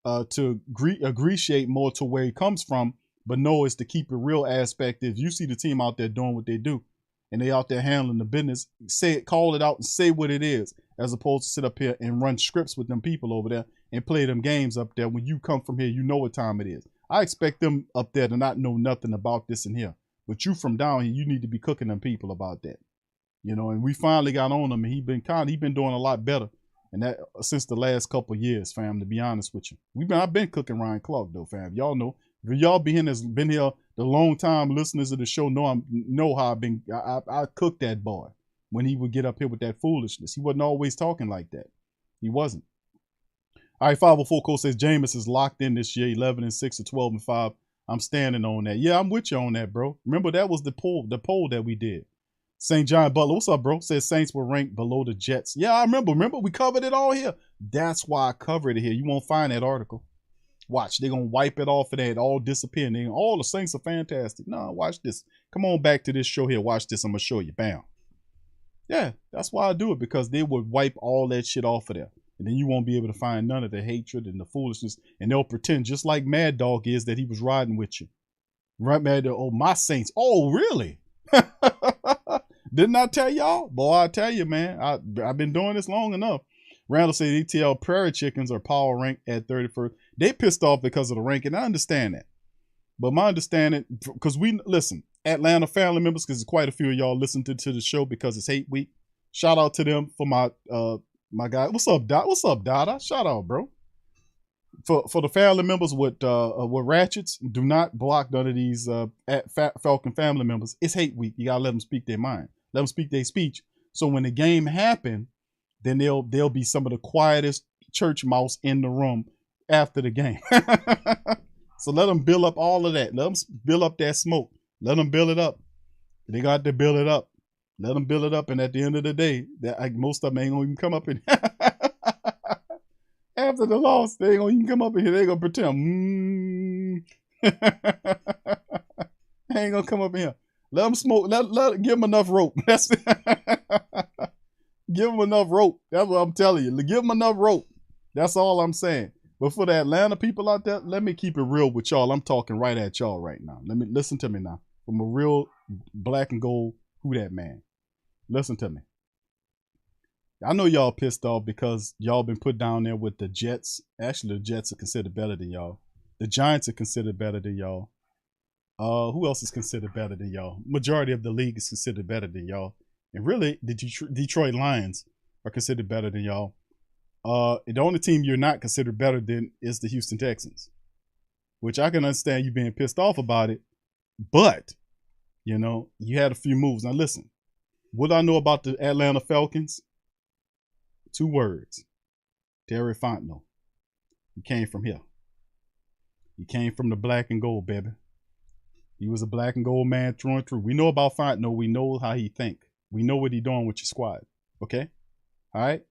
to appreciate more to where he comes from, but no, it's to keep it real aspect. If you see the team out there doing what they do and they out there handling the business, say it, call it out and say what it is, as opposed to sit up here and run scripts with them people over there and play them games up there. When you come from here, you know what time it is. I expect them up there to not know nothing about this and here, but you from down here, you need to be cooking them people about that. You know, and we finally got on him, and he been doing a lot better, and that since the last couple of years, fam. To be honest with you, I've been cooking Ryan Clark though, fam. Y'all know, if y'all been here the long time listeners of the show know how I cooked that boy when he would get up here with that foolishness. He wasn't always talking like that. He wasn't. All right, 504 Cole says Jameis is locked in this year, 11-6 or 12-5. I'm standing on that. Yeah, I'm with you on that, bro. Remember that was the poll that we did. St. John Butler, what's up, bro? Says Saints were ranked below the Jets. Yeah, I remember. Remember, we covered it all here. That's why I covered it here. You won't find that article. Watch, they're going to wipe it off of that, all disappear. All the Saints are fantastic. No, watch this. Come on back to this show here. Watch this. I'm going to show you. Bam. Yeah, that's why I do it, because they would wipe all that shit off of there. And then you won't be able to find none of the hatred and the foolishness. And they'll pretend, just like Mad Dog is, that he was riding with you. Right, Mad Dog? Oh, my Saints. Oh, really? Didn't I tell y'all? Boy, I tell you, man. I've been doing this long enough. Randall said ETL Prairie Chickens are power ranked at 31st. They pissed off because of the ranking. I understand that. But my understanding, because listen, Atlanta family members, because quite a few of y'all listen to the show because it's hate week. Shout out to them for my guy. What's up, Dot? What's up, Dada? Shout out, bro. For the family members with ratchets, do not block none of these Falcon family members. It's hate week. You gotta let them speak their mind. Let them speak their speech. So when the game happen, then they'll be some of the quietest church mouse in the room after the game. So let them build up all of that. Let them build up that smoke. Let them build it up. They got to build it up. Let them build it up. And at the end of the day, most of them ain't going to even come up in after the loss, they ain't going to even come up in here. They going to pretend, they ain't going to come up in here. Let them smoke. Give them enough rope. That's Give them enough rope. That's what I'm telling you. Give them enough rope. That's all I'm saying. But for the Atlanta people out there, let me keep it real with y'all. I'm talking right at y'all right now. Listen to me now. From a real black and gold who that man. Listen to me. I know y'all pissed off because y'all been put down there with the Jets. Actually, the Jets are considered better than y'all. The Giants are considered better than y'all. Who else is considered better than y'all? Majority of the league is considered better than y'all. And really, the Detroit Lions are considered better than y'all. The only team you're not considered better than is the Houston Texans, which I can understand you being pissed off about it. But, you had a few moves. Now, listen, what I know about the Atlanta Falcons, 2 words. Terry Fontenot. He came from here. He came from the black and gold, baby. He was a black and gold man through and through. We know about Fontenot. We know how he think. We know what he doing with your squad. Okay? All right?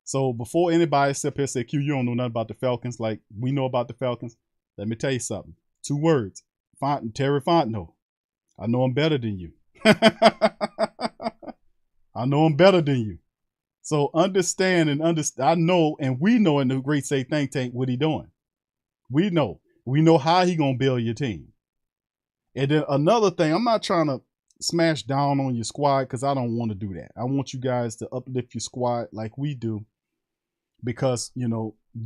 So before anybody sit up here and say, Q, you don't know nothing about the Falcons like we know about the Falcons, let me tell you something. 2 words. Terry Fontenot. I know him better than you. I know him better than you. So understand I know and we know in the Great Say Think Tank what he doing. We know. We know how he gonna build your team. And then another thing, I'm not trying to smash down on your squad because I don't want to do that. I want you guys to uplift your squad like we do because,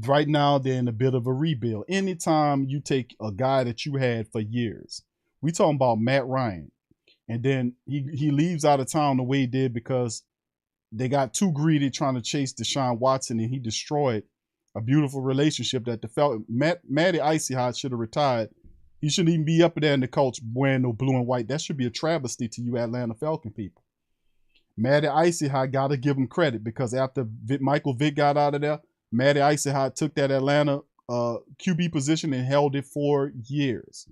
right now they're in a bit of a rebuild. Anytime you take a guy that you had for years, we talking about Matt Ryan, and then he leaves out of town the way he did because they got too greedy trying to chase Deshaun Watson, and he destroyed a beautiful relationship that Matty Icy Hot should have retired. He shouldn't even be up there in the coach wearing no blue and white. That should be a travesty to you Atlanta Falcon people. Matty Icy Hot got to give him credit because after Michael Vick got out of there, Matty Icy Hot took that Atlanta QB position and held it for years.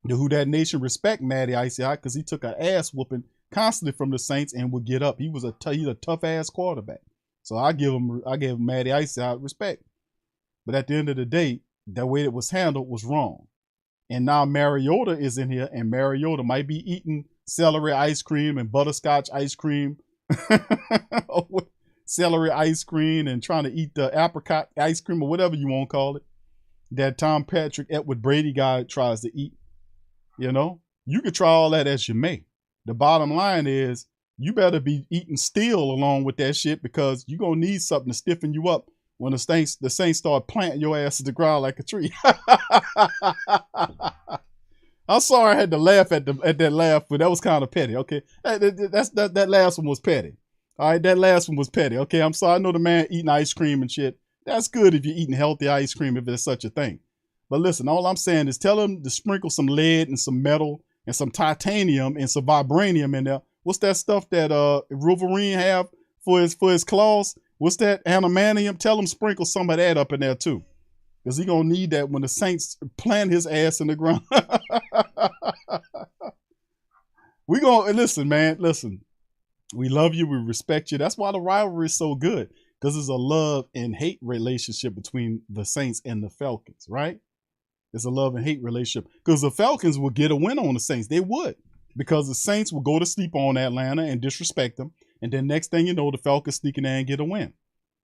The Who Dat Nation respect Matty Icy Hot because he took an ass whooping constantly from the Saints and would get up. He's a tough ass quarterback. So I gave Matty Icy Hot respect. But at the end of the day, the way it was handled was wrong. And now Mariota is in here, and Mariota might be eating celery ice cream and butterscotch ice cream, celery ice cream, and trying to eat the apricot ice cream or whatever you want to call it, that Tom Patrick Edward Brady guy tries to eat. You could try all that as you may. The bottom line is you better be eating steel along with that shit because you're going to need something to stiffen you up when the Saints start planting your ass to the ground like a tree. I'm sorry I had to laugh at that laugh, but that was kind of petty. Okay, that last one was petty. All right, that last one was petty. Okay, I'm sorry. I know the man eating ice cream and shit. That's good if you're eating healthy ice cream, if there's such a thing. But listen, all I'm saying is tell him to sprinkle some lead and some metal and some titanium and some vibranium in there. What's that stuff that Wolverine have for his claws? What's that animanium? Tell him sprinkle some of that up in there too. Because he going to need that when the Saints plant his ass in the ground. We going to, listen, man, listen. We love you. We respect you. That's why the rivalry is so good. Because it's a love and hate relationship between the Saints and the Falcons, right? It's a love and hate relationship. Because the Falcons will get a win on the Saints. They would. Because the Saints will go to sleep on Atlanta and disrespect them. And then next thing you know, the Falcons sneak in there and get a win.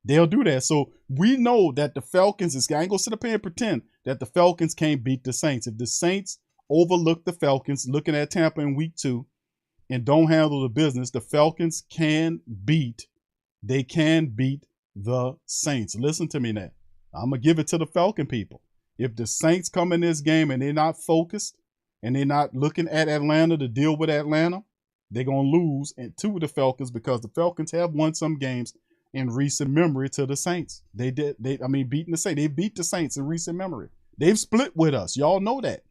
They'll do that. So we know that the Falcons, I ain't going to sit up here and pretend that the Falcons can't beat the Saints. If the Saints overlook the Falcons looking at Tampa in week 2 and don't handle the business, the Falcons can beat the Saints. Listen to me now. I'm going to give it to the Falcon people. If the Saints come in this game and they're not focused and they're not looking at Atlanta to deal with Atlanta, they're going to lose to the Falcons because the Falcons have won some games in recent memory to the Saints. Beating the Saints. They beat the Saints in recent memory. They've split with us. Y'all know that.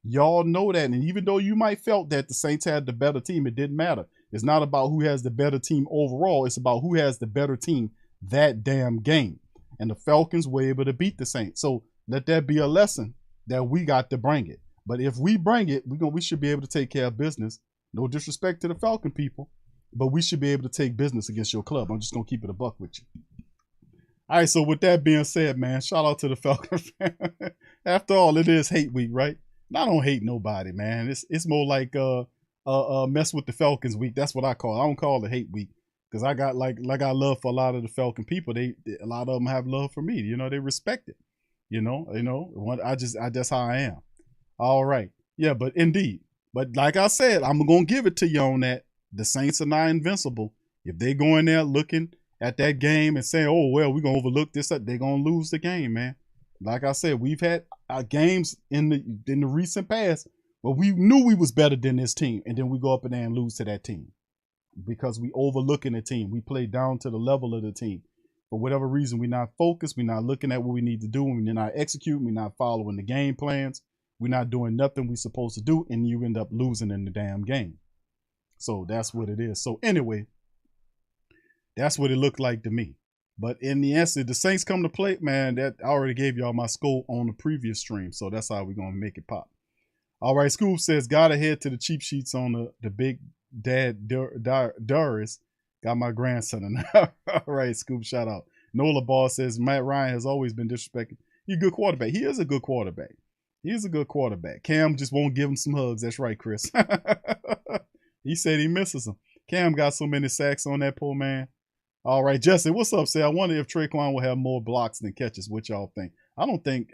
And even though you might felt that the Saints had the better team, it didn't matter. It's not about who has the better team overall. It's about who has the better team that damn game. And the Falcons were able to beat the Saints. So let that be a lesson that we got to bring it. But if we bring it, we should be able to take care of business. No disrespect to the Falcon people, but we should be able to take business against your club. I'm just gonna keep it a buck with you. All right, so with that being said, man, shout out to the Falcons. After all, it is hate week, right? And I don't hate nobody, man. It's more like mess with the Falcons week. That's what I call it. I don't call it hate week because I got like I love for a lot of the Falcon people. A lot of them have love for me. You know, they respect it. That's how I am. All right, yeah, but indeed, but like I said, I'm gonna give it to you on that. The Saints are not invincible. If they go in there looking at that game and saying, "Oh well, we're gonna overlook this," they're gonna lose the game, man. Like I said, we've had games in the recent past where we knew we was better than this team, and then we go up in there and lose to that team because we overlooking the team. We play down to the level of the team. For whatever reason, we're not focused. We're not looking at what we need to do. We're not executing. We're not following the game plans. We're not doing nothing we're supposed to do, and you end up losing in the damn game. So that's what it is. So anyway, that's what it looked like to me. But in the answer, the Saints come to play, man, that I already gave y'all my score on the previous stream. So that's how we're going to make it pop. All right, Scoop says, gotta head to the cheap sheets on the big dad Darius. Got my grandson. All right, Scoop, shout out. Nola Ball says, Matt Ryan has always been disrespected. He's a good quarterback. He is a good quarterback. He is a good quarterback. Cam just won't give him some hugs. That's right, Chris. He said he misses him. Cam got so many sacks on that poor man. All right, Jesse, what's up, say? I wonder if Traquan will have more blocks than catches. What y'all think? I don't think,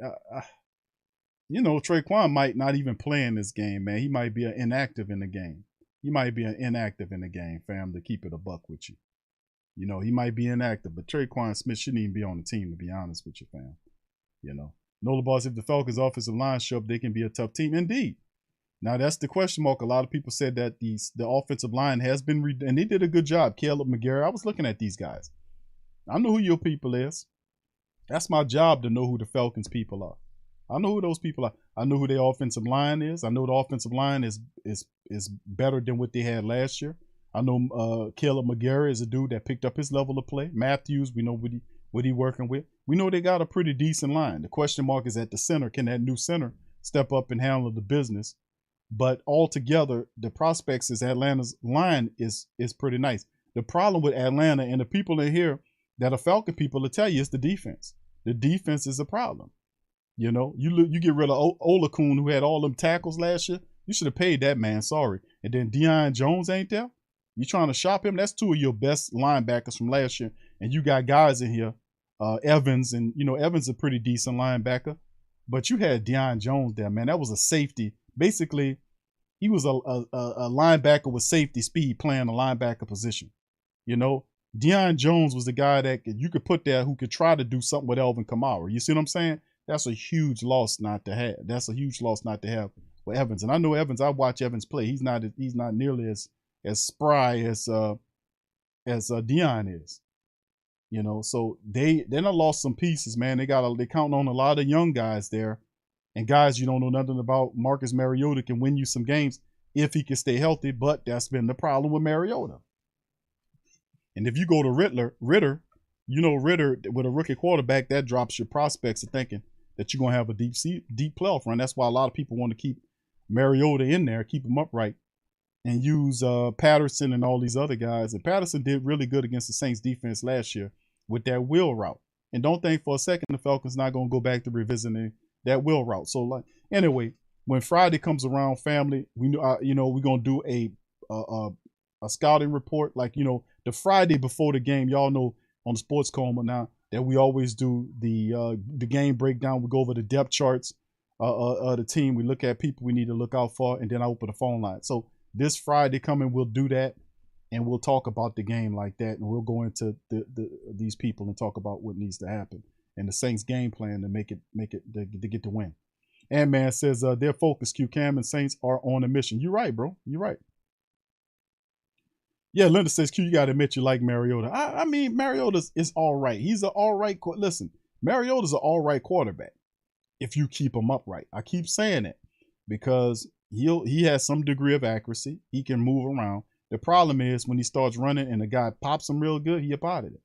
Traquan might not even play in this game, man. He might be inactive in the game. He might be inactive in the game, fam, to keep it a buck with you. He might be inactive, but Traquan Smith shouldn't even be on the team, to be honest with you, fam. Nola Boss, if the Falcons' offensive line show up, they can be a tough team. Indeed. Now, that's the question mark. A lot of people said that the offensive line has been, and they did a good job. Caleb McGarry, I was looking at these guys. I know who your people is. That's my job to know who the Falcons people are. I know who those people are. I know who their offensive line is. I know the offensive line is better than what they had last year. I know Caleb McGarry is a dude that picked up his level of play. Matthews, we know what he working with. We know they got a pretty decent line. The question mark is at the center. Can that new center step up and handle the business? But altogether, the prospects is Atlanta's line is pretty nice. The problem with Atlanta and the people in here that are Falcon people will tell you is the defense. The defense is a problem. You get rid of Olakun, who had all them tackles last year. You should have paid that man. Sorry. And then Deion Jones ain't there. You trying to shop him? That's two of your best linebackers from last year. And you got guys in here, Evans, and Evans is a pretty decent linebacker. But you had Deion Jones there, man. That was a safety. Basically, he was a linebacker with safety speed playing a linebacker position. Deion Jones was the guy that you could put there who could try to do something with Alvin Kamara. You see what I'm saying? That's a huge loss not to have. That's a huge loss not to have with Evans. And I know Evans. I watch Evans play. He's not nearly as spry as Deion is. So they lost some pieces, man. They count on a lot of young guys there. And guys, you don't know nothing about. Marcus Mariota can win you some games if he can stay healthy, but that's been the problem with Mariota. And if you go to Ritter, Ritter with a rookie quarterback, that drops your prospects of thinking that you're going to have a deep playoff run. That's why a lot of people want to keep Mariota in there, keep him upright, and use Patterson and all these other guys. And Patterson did really good against the Saints defense last year with that wheel route. And don't think for a second the Falcons not going to go back to revisiting that wheel route. So anyway, when Friday comes around, family, we're going to do a scouting report. The Friday before the game, y'all know on the Sports Coma now that we always do the game breakdown. We go over the depth charts of the team. We look at people we need to look out for, and then I open the phone line. So this Friday coming, we'll do that, and we'll talk about the game like that, and we'll go into these people and talk about what needs to happen and the Saints game plan to make it to get the win. And man says their focus, Q Cam and Saints are on a mission. You're right, bro. You're right. Yeah, Linda says, Q, you got to admit you like Mariota. I mean, Mariota is all right. He's an all right. Listen, Mariota's an all right quarterback if you keep him upright. I keep saying it because he has some degree of accuracy. He can move around. The problem is when he starts running and the guy pops him real good, he up out of it.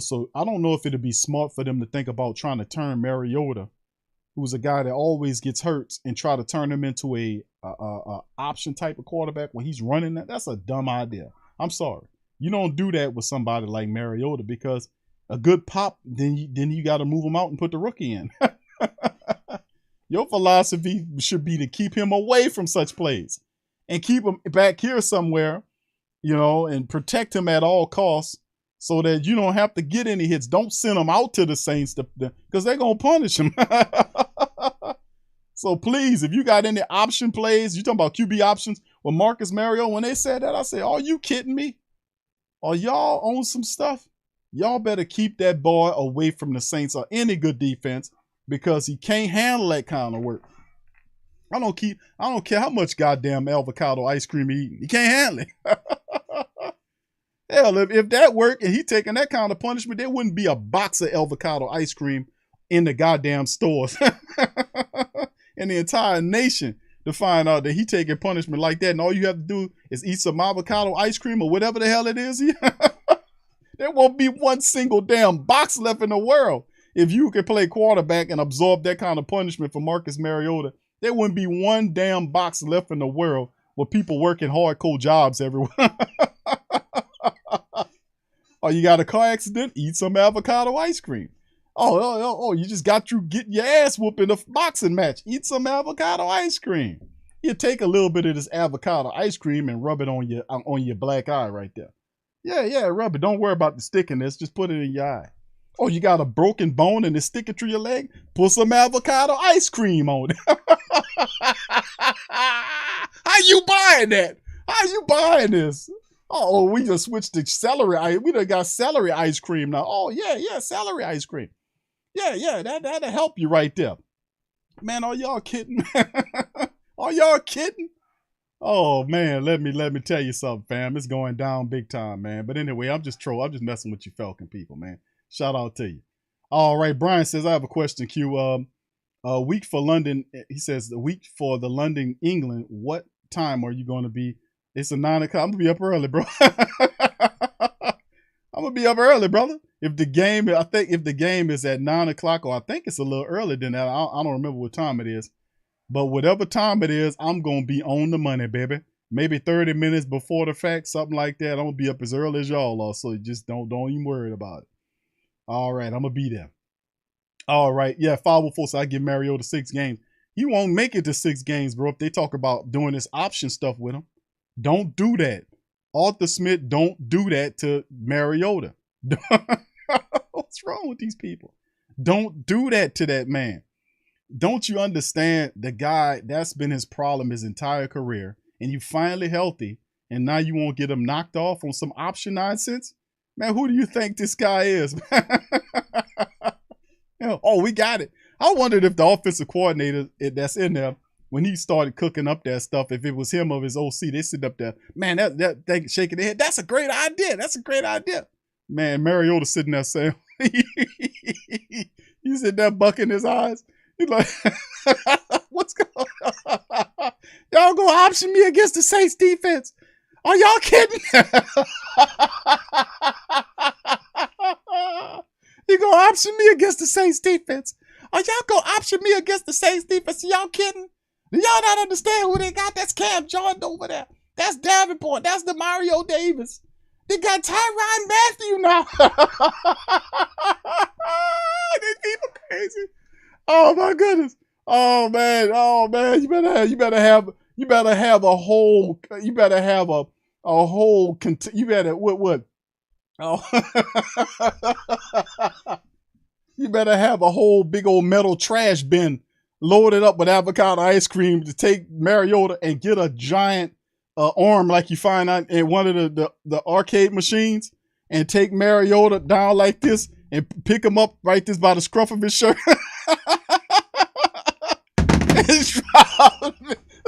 So I don't know if it'd be smart for them to think about trying to turn Mariota who's a guy that always gets hurt, and try to turn him into a option type of quarterback when he's running that's a dumb idea. I'm sorry. You don't do that with somebody like Mariota, because a good pop, then you got to move him out and put the rookie in. Your philosophy should be to keep him away from such plays and keep him back here somewhere, and protect him at all costs so that you don't have to get any hits. Don't send him out to the Saints because they're going to punish him. So please, if you got any option plays, you talking about QB options with Marcus Mariota, when they said that, I said, are you kidding me? Are y'all on some stuff? Y'all better keep that boy away from the Saints or any good defense, because he can't handle that kind of work. I don't care how much goddamn avocado ice cream he eating. He can't handle it. Hell, if that worked and he taking that kind of punishment, there wouldn't be a box of avocado ice cream in the goddamn stores. In the entire nation, to find out that he taking punishment like that, and all you have to do is eat some avocado ice cream or whatever the hell it is. There won't be one single damn box left in the world. If you could play quarterback and absorb that kind of punishment for Marcus Mariota, there wouldn't be one damn box left in the world with people working hardcore jobs everywhere. Oh, you got a car accident? Eat some avocado ice cream. Oh, you just got through getting your ass whooped in a boxing match. Eat some avocado ice cream. You take a little bit of this avocado ice cream and rub it on your black eye right there. Yeah, rub it. Don't worry about the stickiness. Just put it in your eye. Oh, you got a broken bone and it's sticking through your leg? Put some avocado ice cream on it. How you buying that? How you buying this? Oh, we just switched to celery. We done got celery ice cream now. Oh, yeah, celery ice cream. Yeah, that'll help you right there. Man, are y'all kidding? Are y'all kidding? Oh, man, let me tell you something, fam. It's going down big time, man. But anyway, I'm just messing with you Falcon people, man. Shout out to you. All right, Brian says, I have a question, Q. A week for London, he says, the week for the London, England, what time are you going to be? It's a 9 o'clock. I'm going to be up early, bro. I'm going to be up early, brother. If the game is at 9 o'clock, or I think it's a little earlier than that. I don't remember what time it is. But whatever time it is, I'm going to be on the money, baby. Maybe 30 minutes before the fact, something like that. I'm going to be up as early as y'all are. So just don't even worry about it. All right, I'm going to be there. All right, yeah, 504, so I give Mariota 6 games. He won't make it to 6 games, bro, if they talk about doing this option stuff with him. Don't do that. Arthur Smith, don't do that to Mariota. What's wrong with these people? Don't do that to that man. Don't you understand the guy, that's been his problem his entire career, and you finally healthy, and now you won't get him knocked off on some option nonsense? Man, who do you think this guy is? Oh, we got it. I wondered if the offensive coordinator that's in there, when he started cooking up that stuff, if it was him or his OC, they sit up there, man, they shaking their head. That's a great idea. That's a great idea. Man, Mariota sitting there saying, he's sitting there bucking his eyes. He's like, what's going on? Y'all gonna option me against the Saints defense? Are y'all kidding? You gonna option me against the Saints defense? Are y'all gonna option me against the Saints defense? Are y'all kidding? Do y'all not understand who they got? That's Cam Jordan over there. That's Davenport. That's the Mario Davis. They got Tyrann Mathieu now. These people crazy. Oh my goodness. Oh man. You better have a whole. Oh. You better have a whole big old metal trash bin loaded up with avocado ice cream to take Mariota and get a giant arm like you find out in one of the arcade machines, and take Mariota down like this and pick him up right this by the scruff of his shirt.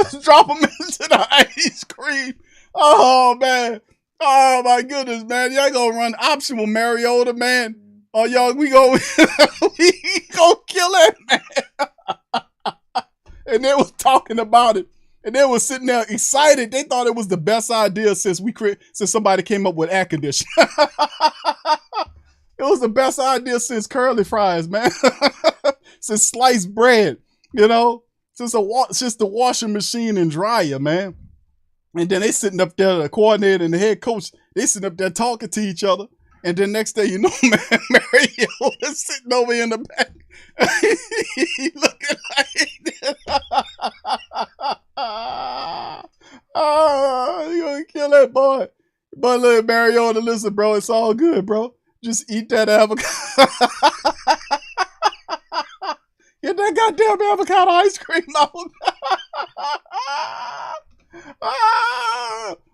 And drop him into the ice cream. Oh man. Oh my goodness, man. Y'all gonna run option with Mariota, man. Oh y'all, we gonna kill that man. And they was talking about it. And they was sitting there excited. They thought it was the best idea since somebody came up with air conditioning. It was the best idea since curly fries, man. since sliced bread, you know, since just the washing machine and dryer, man. And then they sitting up there, the coordinator and the head coach, they sitting up there talking to each other. And then next day, you know, man, Mario is sitting over in the back. He looking like oh, you gonna kill that boy. But look, Mariota, listen, bro, it's all good, bro. Just eat that avocado. Get that goddamn avocado ice cream out.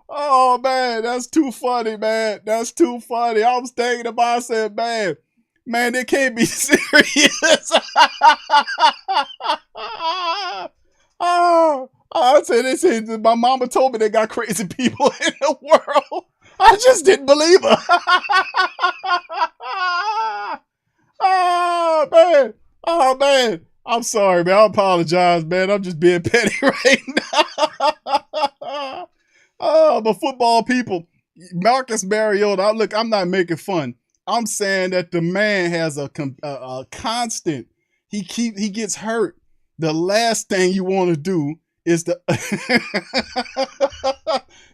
Oh, man, that's too funny, man. That's too funny. I was thinking about, I said, man, they can't be serious. I said, they said, my mama told me they got crazy people in the world. I just didn't believe her. Oh, man. I'm sorry, man. I apologize, man. I'm just being petty right now. Oh, but football people, Marcus Mariota, look, I'm not making fun. I'm saying that the man has a constant. He gets hurt. The last thing you want to do is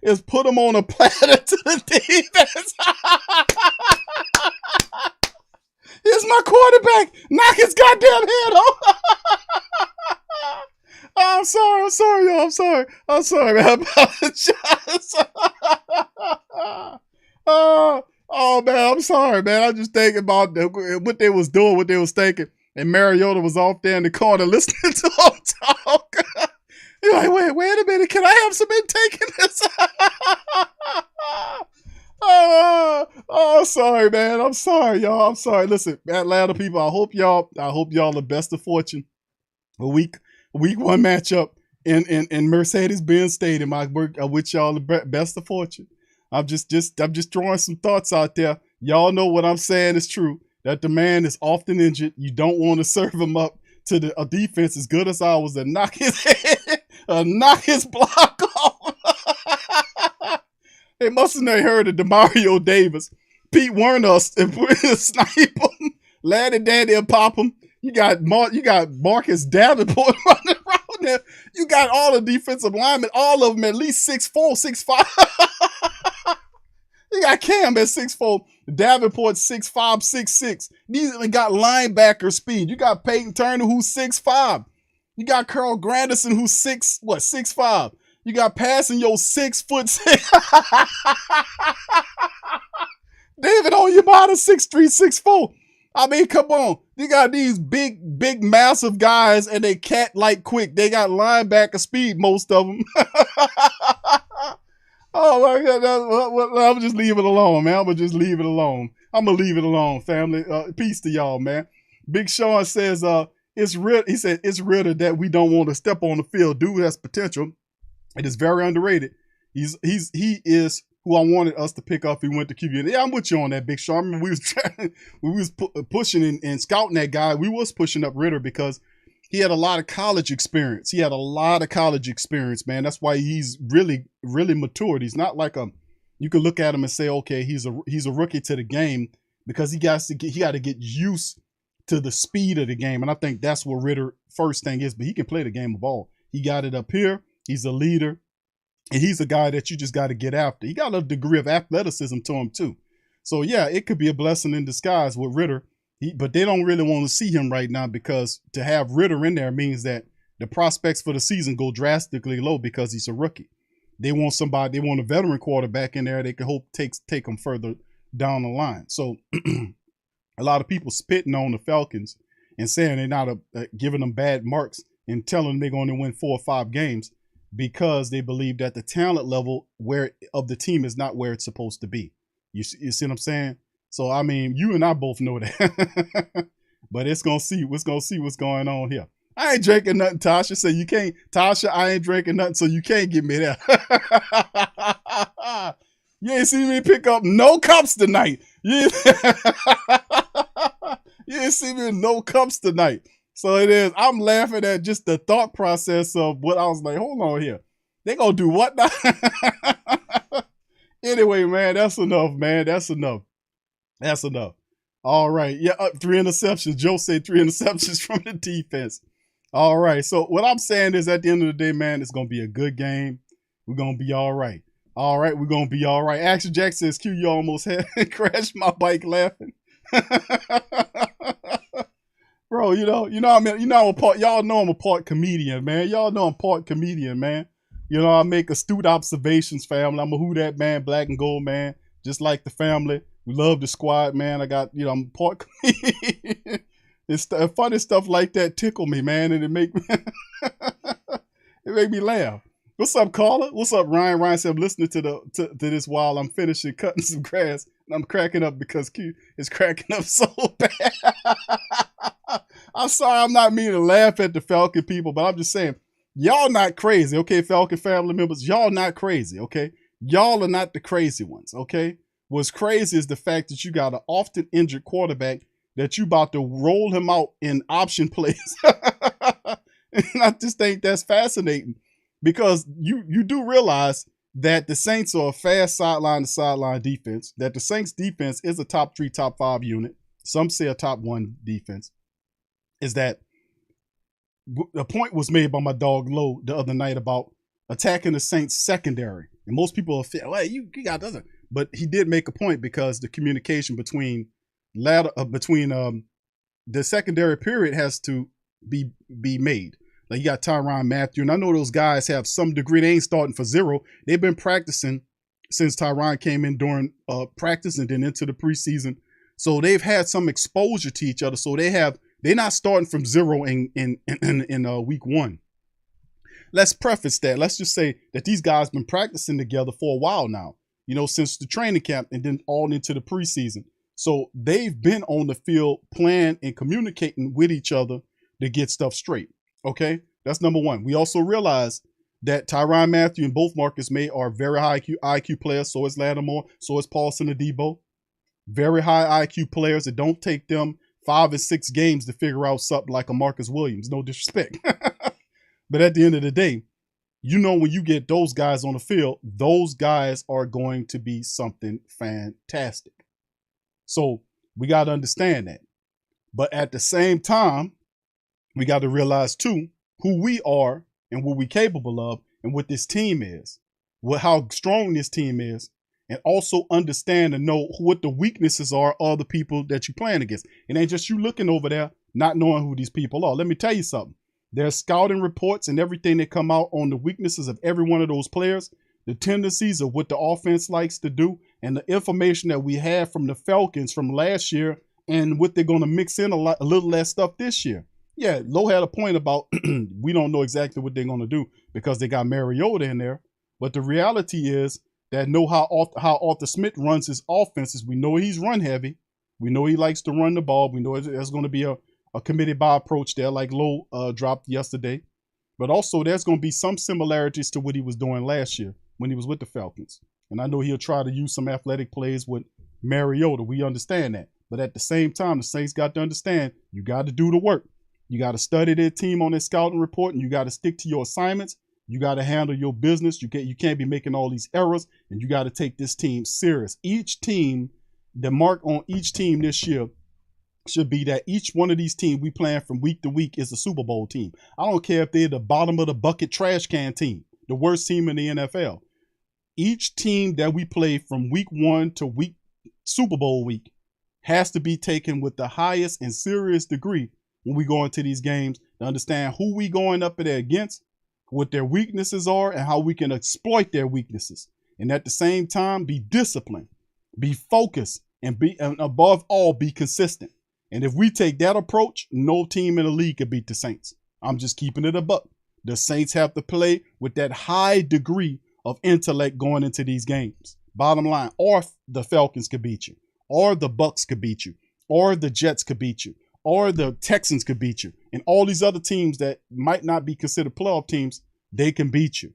is put him on a platter to the defense. Here's my quarterback. Knock his goddamn head off. I'm sorry, y'all. I'm sorry. I apologize. Oh, man, I'm sorry, man. I'm just thinking about what they was doing, what they was thinking. And Mariota was off there in the corner listening to them talk. You're like, wait a minute. Can I have some intake in this? Oh, sorry, man. I'm sorry, y'all. I'm sorry. Listen, Atlanta people, I hope y'all the best of fortune. A week one matchup in Mercedes-Benz Stadium. I wish y'all the best of fortune. I'm just throwing some thoughts out there. Y'all know what I'm saying is true. That the man is often injured. You don't want to serve him up to a defense as good as ours that knock his head, knock his block off. They mustn't have heard of Demario Davis. Pete Werner snipe him. Laddie Daddy will pop him. You got Marcus Davenport running around there. You got all the defensive linemen, all of them at least 6'4", 6'5". You got Cam at 6'4", Davenport 6'5", 6'6". These got linebacker speed. You got Peyton Turner who's 6'5". You got Carl Granderson who's 6'5". You got passing your 6'6". David Onyemata 6'3", 6'4". I mean, come on. You got these big, massive guys, and they cat-like quick. They got linebacker speed, most of them. Oh, my God. I'm just leave it alone, man. I'm going to just leave it alone. I'm going to leave it alone, family. Peace to y'all, man. Big Sean says, he said, it's Ritter that we don't want to step on the field. Dude has potential. It is very underrated. He is who I wanted us to pick up. He went to QB. Yeah, I'm with you on that, Big Sean. I remember we was pushing and scouting that guy. We was pushing up Ritter because he had a lot of college experience. Man. That's why he's really, really matured. He's not like you can look at him and say, okay, he's a rookie to the game, because he got to get used to the speed of the game. And I think that's what Ritter first thing is, but he can play the game of ball. He got it up here. He's a leader. And he's a guy that you just got to get after. He got a degree of athleticism to him too. So yeah, it could be a blessing in disguise with Ritter. But they don't really want to see him right now, because to have Ritter in there means that the prospects for the season go drastically low because he's a rookie. They want a veteran quarterback in there. They can hope take them further down the line. So a lot of people spitting on the Falcons and saying they're not giving them bad marks and telling them they're going to win 4 or 5 games, because they believe that the talent level of the team is not where it's supposed to be. You see what I'm saying? So, I mean, you and I both know that. But we're going to see what's going on here. I ain't drinking nothing, Tasha. So you can't. Tasha, I ain't drinking nothing, so you can't get me there. You ain't see me pick up no cups tonight. You ain't see me with no cups tonight. So it is. I'm laughing at just the thought process of what I was like, hold on here. They gonna do what now? Anyway, man, that's enough, man. That's enough. All right. Yeah, 3 interceptions. Joe said 3 interceptions from the defense. All right. So what I'm saying is at the end of the day, man, it's going to be a good game. We're going to be all right. All right. We're going to be all right. Action Jack says, Q, you almost had crashed my bike laughing. Bro, I mean, y'all know I'm a part comedian, man. Y'all know I'm part comedian, man. I make astute observations, family. I'm a who that man, black and gold man, just like the family. We love the squad, man. I got, I'm part comedian. It's funny stuff like that tickle me, man, and it make me laugh. What's up, caller? What's up, Ryan? Ryan said, I'm listening to this while I'm finishing cutting some grass, and I'm cracking up because Q is cracking up so bad. I'm sorry, I'm not meaning to laugh at the Falcon people, but I'm just saying, y'all not crazy, okay, Falcon family members? Y'all not crazy, okay? Y'all are not the crazy ones, okay? What's crazy is the fact that you got an often injured quarterback that you about to roll him out in option plays. And I just think that's fascinating because you do realize that the Saints are a fast sideline-to-sideline defense, that the Saints defense is a top 3, top 5 unit. Some say a top 1 defense. Is that a point was made by my dog Lowe the other night about attacking the Saints secondary. And most people will feel, well, you got doesn't. But he did make a point because the communication between the secondary period has to be made. Like you got Tyrann Mathieu, and I know those guys have some degree. They ain't starting for zero. They've been practicing since Tyrann came in during practice and then into the preseason. So they've had some exposure to each other. So they're not starting from zero in week 1. Let's preface that. Let's just say that these guys been practicing together for a while now, since the training camp and then all into the preseason. So they've been on the field playing and communicating with each other to get stuff straight. Okay, that's number 1. We also realize that Tyrann Mathieu and both Marcus May are very high IQ players. So is Lattimore. So is Paulson Adebo. Very high IQ players. It don't take them 5 or 6 games to figure out something like a Marcus Williams. No disrespect. But at the end of the day, when you get those guys on the field, those guys are going to be something fantastic. So we got to understand that. But at the same time, we got to realize too who we are and what we're capable of and what this team is, how strong this team is, and also understand and know what the weaknesses are of the people that you're playing against. It ain't just you looking over there not knowing who these people are. Let me tell you something. There's scouting reports and everything that come out on the weaknesses of every one of those players, the tendencies of what the offense likes to do, and the information that we have from the Falcons from last year and what they're going to mix in a little less stuff this year. Yeah, Lowe had a point about we don't know exactly what they're going to do because they got Mariota in there. But the reality is that know how Arthur Smith runs his offenses. We know he's run heavy. We know he likes to run the ball. We know there's going to be a committed by approach there like Lowe dropped yesterday. But also there's going to be some similarities to what he was doing last year when he was with the Falcons. And I know he'll try to use some athletic plays with Mariota. We understand that. But at the same time, the Saints got to understand you got to do the work. You got to study their team on their scouting report, and you got to stick to your assignments. You got to handle your business. You can't be making all these errors, and you got to take this team serious. Each team, the mark on each team this year should be that each one of these teams we playing from week to week is a Super Bowl team. I don't care if they're the bottom of the bucket trash can team, the worst team in the NFL. Each team that we play from week 1 to week Super Bowl week has to be taken with the highest and serious degree when we go into these games to understand who we going up there against, what their weaknesses are, and how we can exploit their weaknesses. And at the same time, be disciplined, be focused, and above all, be consistent. And if we take that approach, no team in the league could beat the Saints. I'm just keeping it a buck. The Saints have to play with that high degree of intellect going into these games. Bottom line, or the Falcons could beat you, or the Bucks could beat you, or the Jets could beat you, or the Texans could beat you. And all these other teams that might not be considered playoff teams, they can beat you.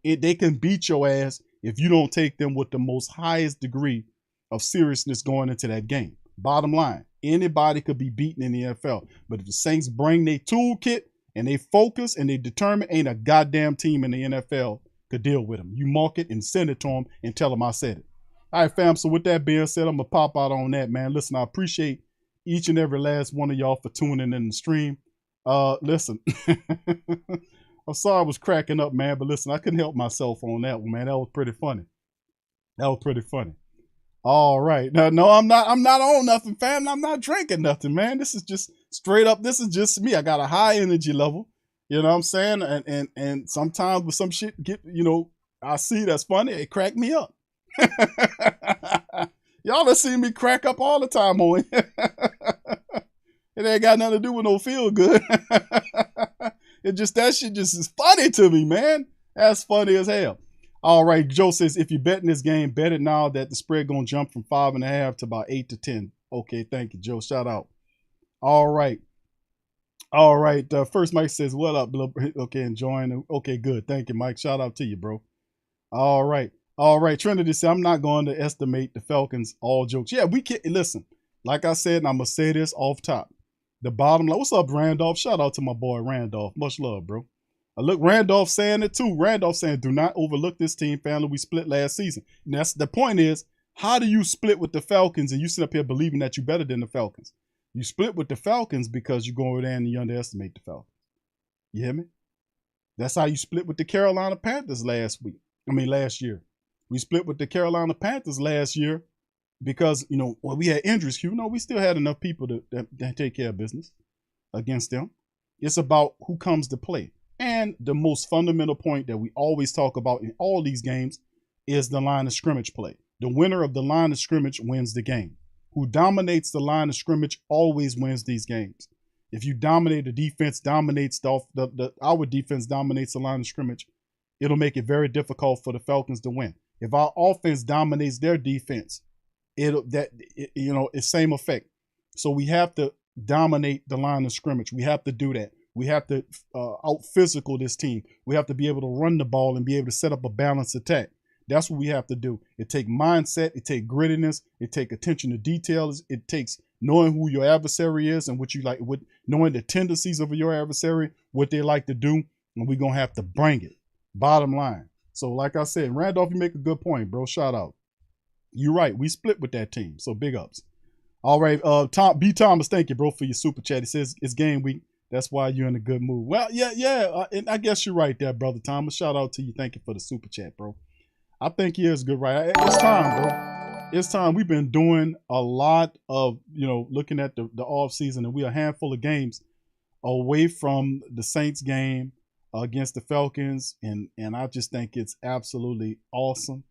They can beat your ass if you don't take them with the most highest degree of seriousness going into that game. Bottom line, anybody could be beaten in the NFL. But if the Saints bring their toolkit and they focus and they determine, ain't a goddamn team in the NFL could deal with them. You mark it and send it to them and tell them I said it. All right, fam. So with that being said, I'm gonna pop out on that, man. Listen, I appreciate each and every last one of y'all for tuning in the stream. Listen, I'm sorry I was cracking up, man, but listen, I couldn't help myself on that one, man. That was pretty funny. All right. No, I'm not on nothing, fam. I'm not drinking nothing, man. This is just straight up. This is just me. I got a high energy level. You know what I'm saying? And sometimes with some shit I see that's funny, it crack me up. Y'all have seen me crack up all the time on it. It ain't got nothing to do with no feel good. That shit just is funny to me, man. That's funny as hell. All right, Joe says, if you bet in this game, bet it now that the spread gonna jump from 5.5 to about 8 to 10. Okay, thank you, Joe. Shout out. All right. First Mike says, what up, bro? Okay, enjoying. Okay, good. Thank you, Mike. Shout out to you, bro. All right. Trinity said, I'm not going to estimate the Falcons. All jokes. Yeah, we can't. Listen, like I said, and I'm going to say this off top. The bottom line. What's up, Randolph? Shout out to my boy, Randolph. Much love, bro. Look, Randolph saying it too. Randolph saying, do not overlook this team, family. We split last season. And that's the point is, how do you split with the Falcons and you sit up here believing that you're better than the Falcons? You split with the Falcons because you go over there and you underestimate the Falcons. You hear me? That's how you split with the Carolina Panthers last year. We split with the Carolina Panthers last year because, we had injuries. We still had enough people to take care of business against them. It's about who comes to play. And the most fundamental point that we always talk about in all these games is the line of scrimmage play. The winner of the line of scrimmage wins the game. Who dominates the line of scrimmage always wins these games. If you dominate, the defense dominates our defense dominates the line of scrimmage, it'll make it very difficult for the Falcons to win. If our offense dominates their defense, it's same effect. So we have to dominate the line of scrimmage. We have to do that. We have to out physical this team. We have to be able to run the ball and be able to set up a balanced attack. That's what we have to do. It takes mindset. It takes grittiness. It takes attention to details. It takes knowing who your adversary is and what you like, knowing the tendencies of your adversary, what they like to do, and we're going to have to bring it. Bottom line. So like I said, Randolph, you make a good point, bro. Shout out. You're right. We split with that team. So big ups. All right. B. Thomas, thank you, bro, for your super chat. He says it's game week. That's why you're in a good mood. Well, yeah. And I guess you're right there, brother Thomas. Shout out to you. Thank you for the super chat, bro. I think he is good, right? It's time, bro. It's time. We've been doing a lot of, looking at the off season, and we're a handful of games away from the Saints game against the Falcons, and I just think it's absolutely awesome.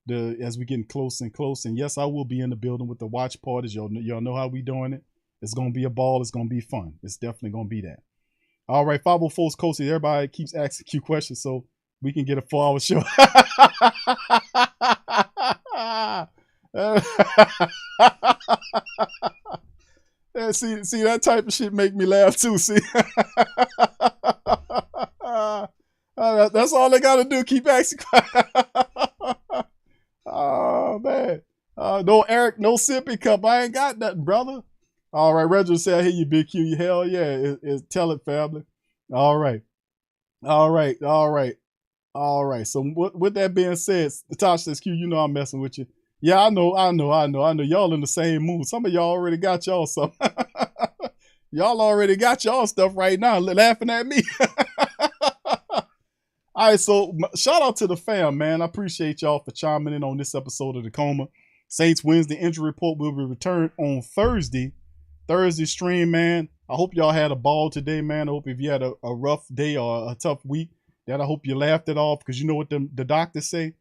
As we're getting closer and closer, and yes, I will be in the building with the watch parties. Y'all know how we doing it. It's gonna be a ball. It's gonna be fun. It's definitely gonna be that. All right, 504's coach. Everybody keeps asking Q questions, so we can get a 4-hour show. See, that type of shit make me laugh too. See, that's all they gotta do. Keep asking. Oh man, no Eric, no sippy cup. I ain't got nothing, brother. All right, Reginald said, "I hear you, Big Q. Hell yeah, tell it, family." All right. So with that being said, Natasha says, "Q, I'm messing with you." Yeah, I know. Y'all in the same mood. Some of y'all already got y'all some. Y'all already got y'all stuff right now, laughing at me. All right, so shout out to the fam, man. I appreciate y'all for chiming in on this episode of the Coma. Saints Wednesday injury report will be returned on Thursday stream, man. I hope y'all had a ball today, man. I hope if you had a rough day or a tough week, that I hope you laughed it off, because you know what the doctors say?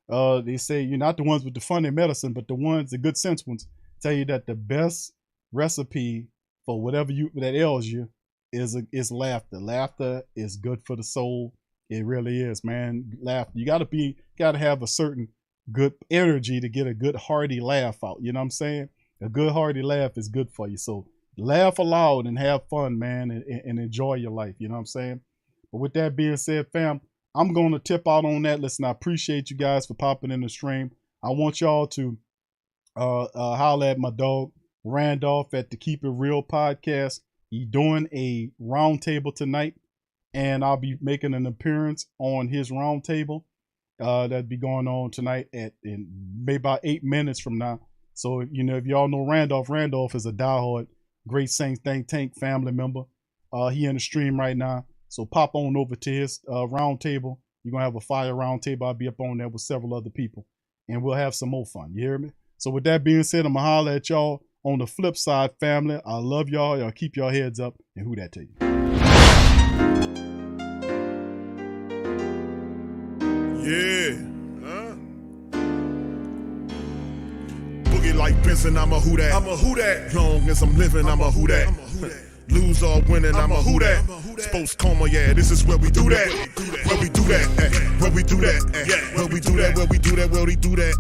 They say you're not the ones with the funny medicine, but the good sense ones tell you that the best recipe for whatever that ails you is laughter. Laughter is good for the soul. It really is, man. Laughter. You gotta have a certain good energy to get a good hearty laugh out. You know what I'm saying? A good hearty laugh is good for you. So laugh aloud and have fun, man, and enjoy your life. You know what I'm saying? But with that being said, fam, I'm going to tip out on that. Listen, I appreciate you guys for popping in the stream. I want y'all to holler at my dog, Randolph, at the Keep It Real podcast. He's doing a roundtable tonight, and I'll be making an appearance on his roundtable. that'll be going on tonight in maybe about 8 minutes from now. So, you know, if y'all know Randolph is a diehard Great Saints Think Tank family member. He in the stream right now. So pop on over to his round table. You're going to have a fire round table. I'll be up on there with several other people. And we'll have some more fun. You hear me? So with that being said, I'm going to holler at y'all on the flip side, family. I love y'all. Y'all keep your heads up. And who that to you? Yeah. Boogie like Benson, I'm a who that. I'm a who that. Long as I'm living, I'm a who that. Lose or winning, I'm a who that. Sports Coma, yeah, this is where we do that. Where we do that, where we do that, where we do that, where we do that, where we do that,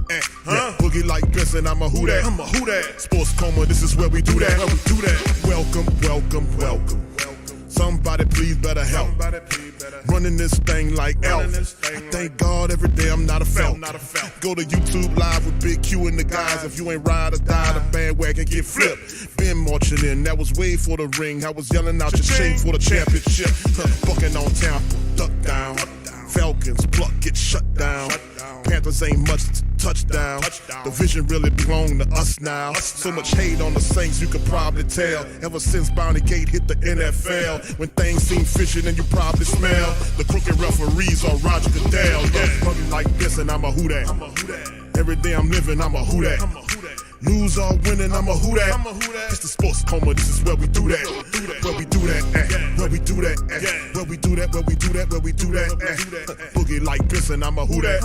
Boogie like Benson, I'm a who that. I'm a who that. Sports Coma, this is where we do that. Where we do that. Welcome, welcome, welcome. Somebody please better help. Running this thing like Elf. I thank God every day I'm not a felt. Go to YouTube Live with Big Q and the guys. If you ain't ride or die, the bandwagon get flipped. Been marching in, that was way for the ring. I was yelling out your shame for the championship. Bucking on town, duck down. Falcons pluck, get shut down. Panthers ain't much touchdown. The vision really belong to us now. So much hate on the Saints, you could probably tell. Ever since Bounty Gate hit the NFL, when things seem fishy, then you probably smell the crooked referees or Roger Goodell. Yeah, like this, and I'm a who that. Every day I'm living, I'm a who that. Lose or winning, I'm a who that. It's the Sports Coma, this is where we do that. Where we do that, where we do that, where we do that, where we do that, where we do that, Boogie like this, and I'm a who that.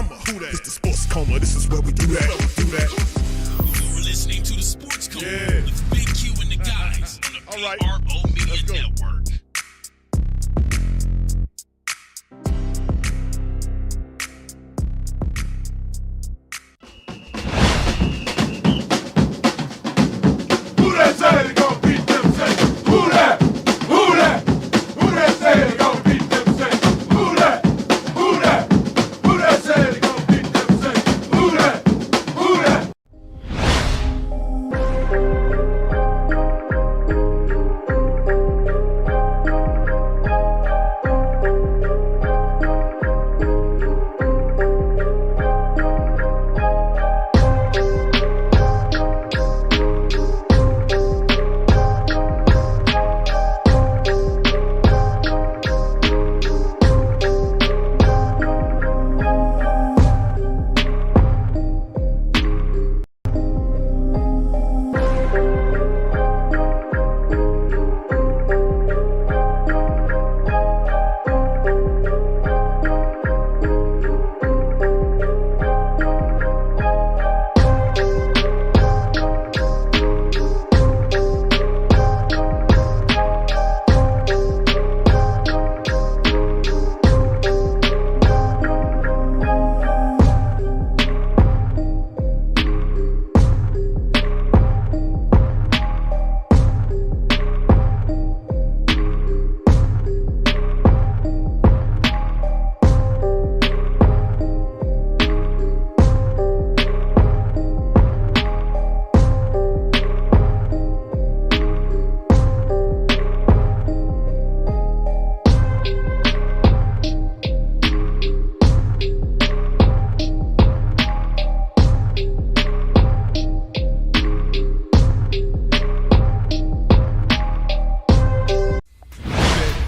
It's the Sports Coma, this is where we do that. You're listening to the Sports Coma with Big Q and the guys on the PRO Media Network.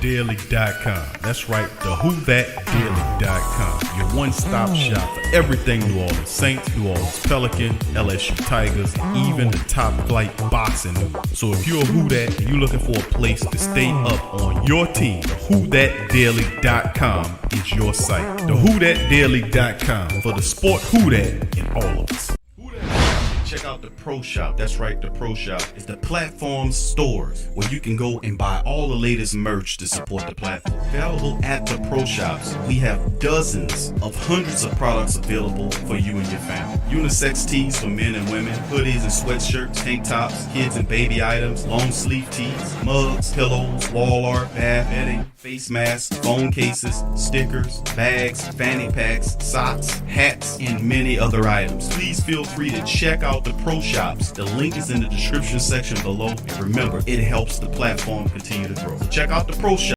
Daily.com. That's right, the WhoThatDaily.com. Your one-stop shop for everything New Orleans Saints, New Orleans Pelicans, LSU Tigers, even the top flight boxing news. So if you're a Who That and you're looking for a place to stay up on your team, WhoThatDaily.com is your site. The WhoThatDaily.com for the sport Who That in all of us. Check out the Pro Shop. That's right, the Pro Shop is the platform stores where you can go and buy all the latest merch to support the platform. Available at the Pro Shops, we have dozens of hundreds of products available for you and your family. Unisex tees for men and women, hoodies and sweatshirts, tank tops, kids and baby items, long sleeve tees, mugs, pillows, wall art, bath bedding, face masks, phone cases, stickers, bags, fanny packs, socks, hats, and many other items. Please feel free to check out the Pro Shops. The link is in the description section below. And remember, it helps the platform continue to grow. So check out the Pro Shop.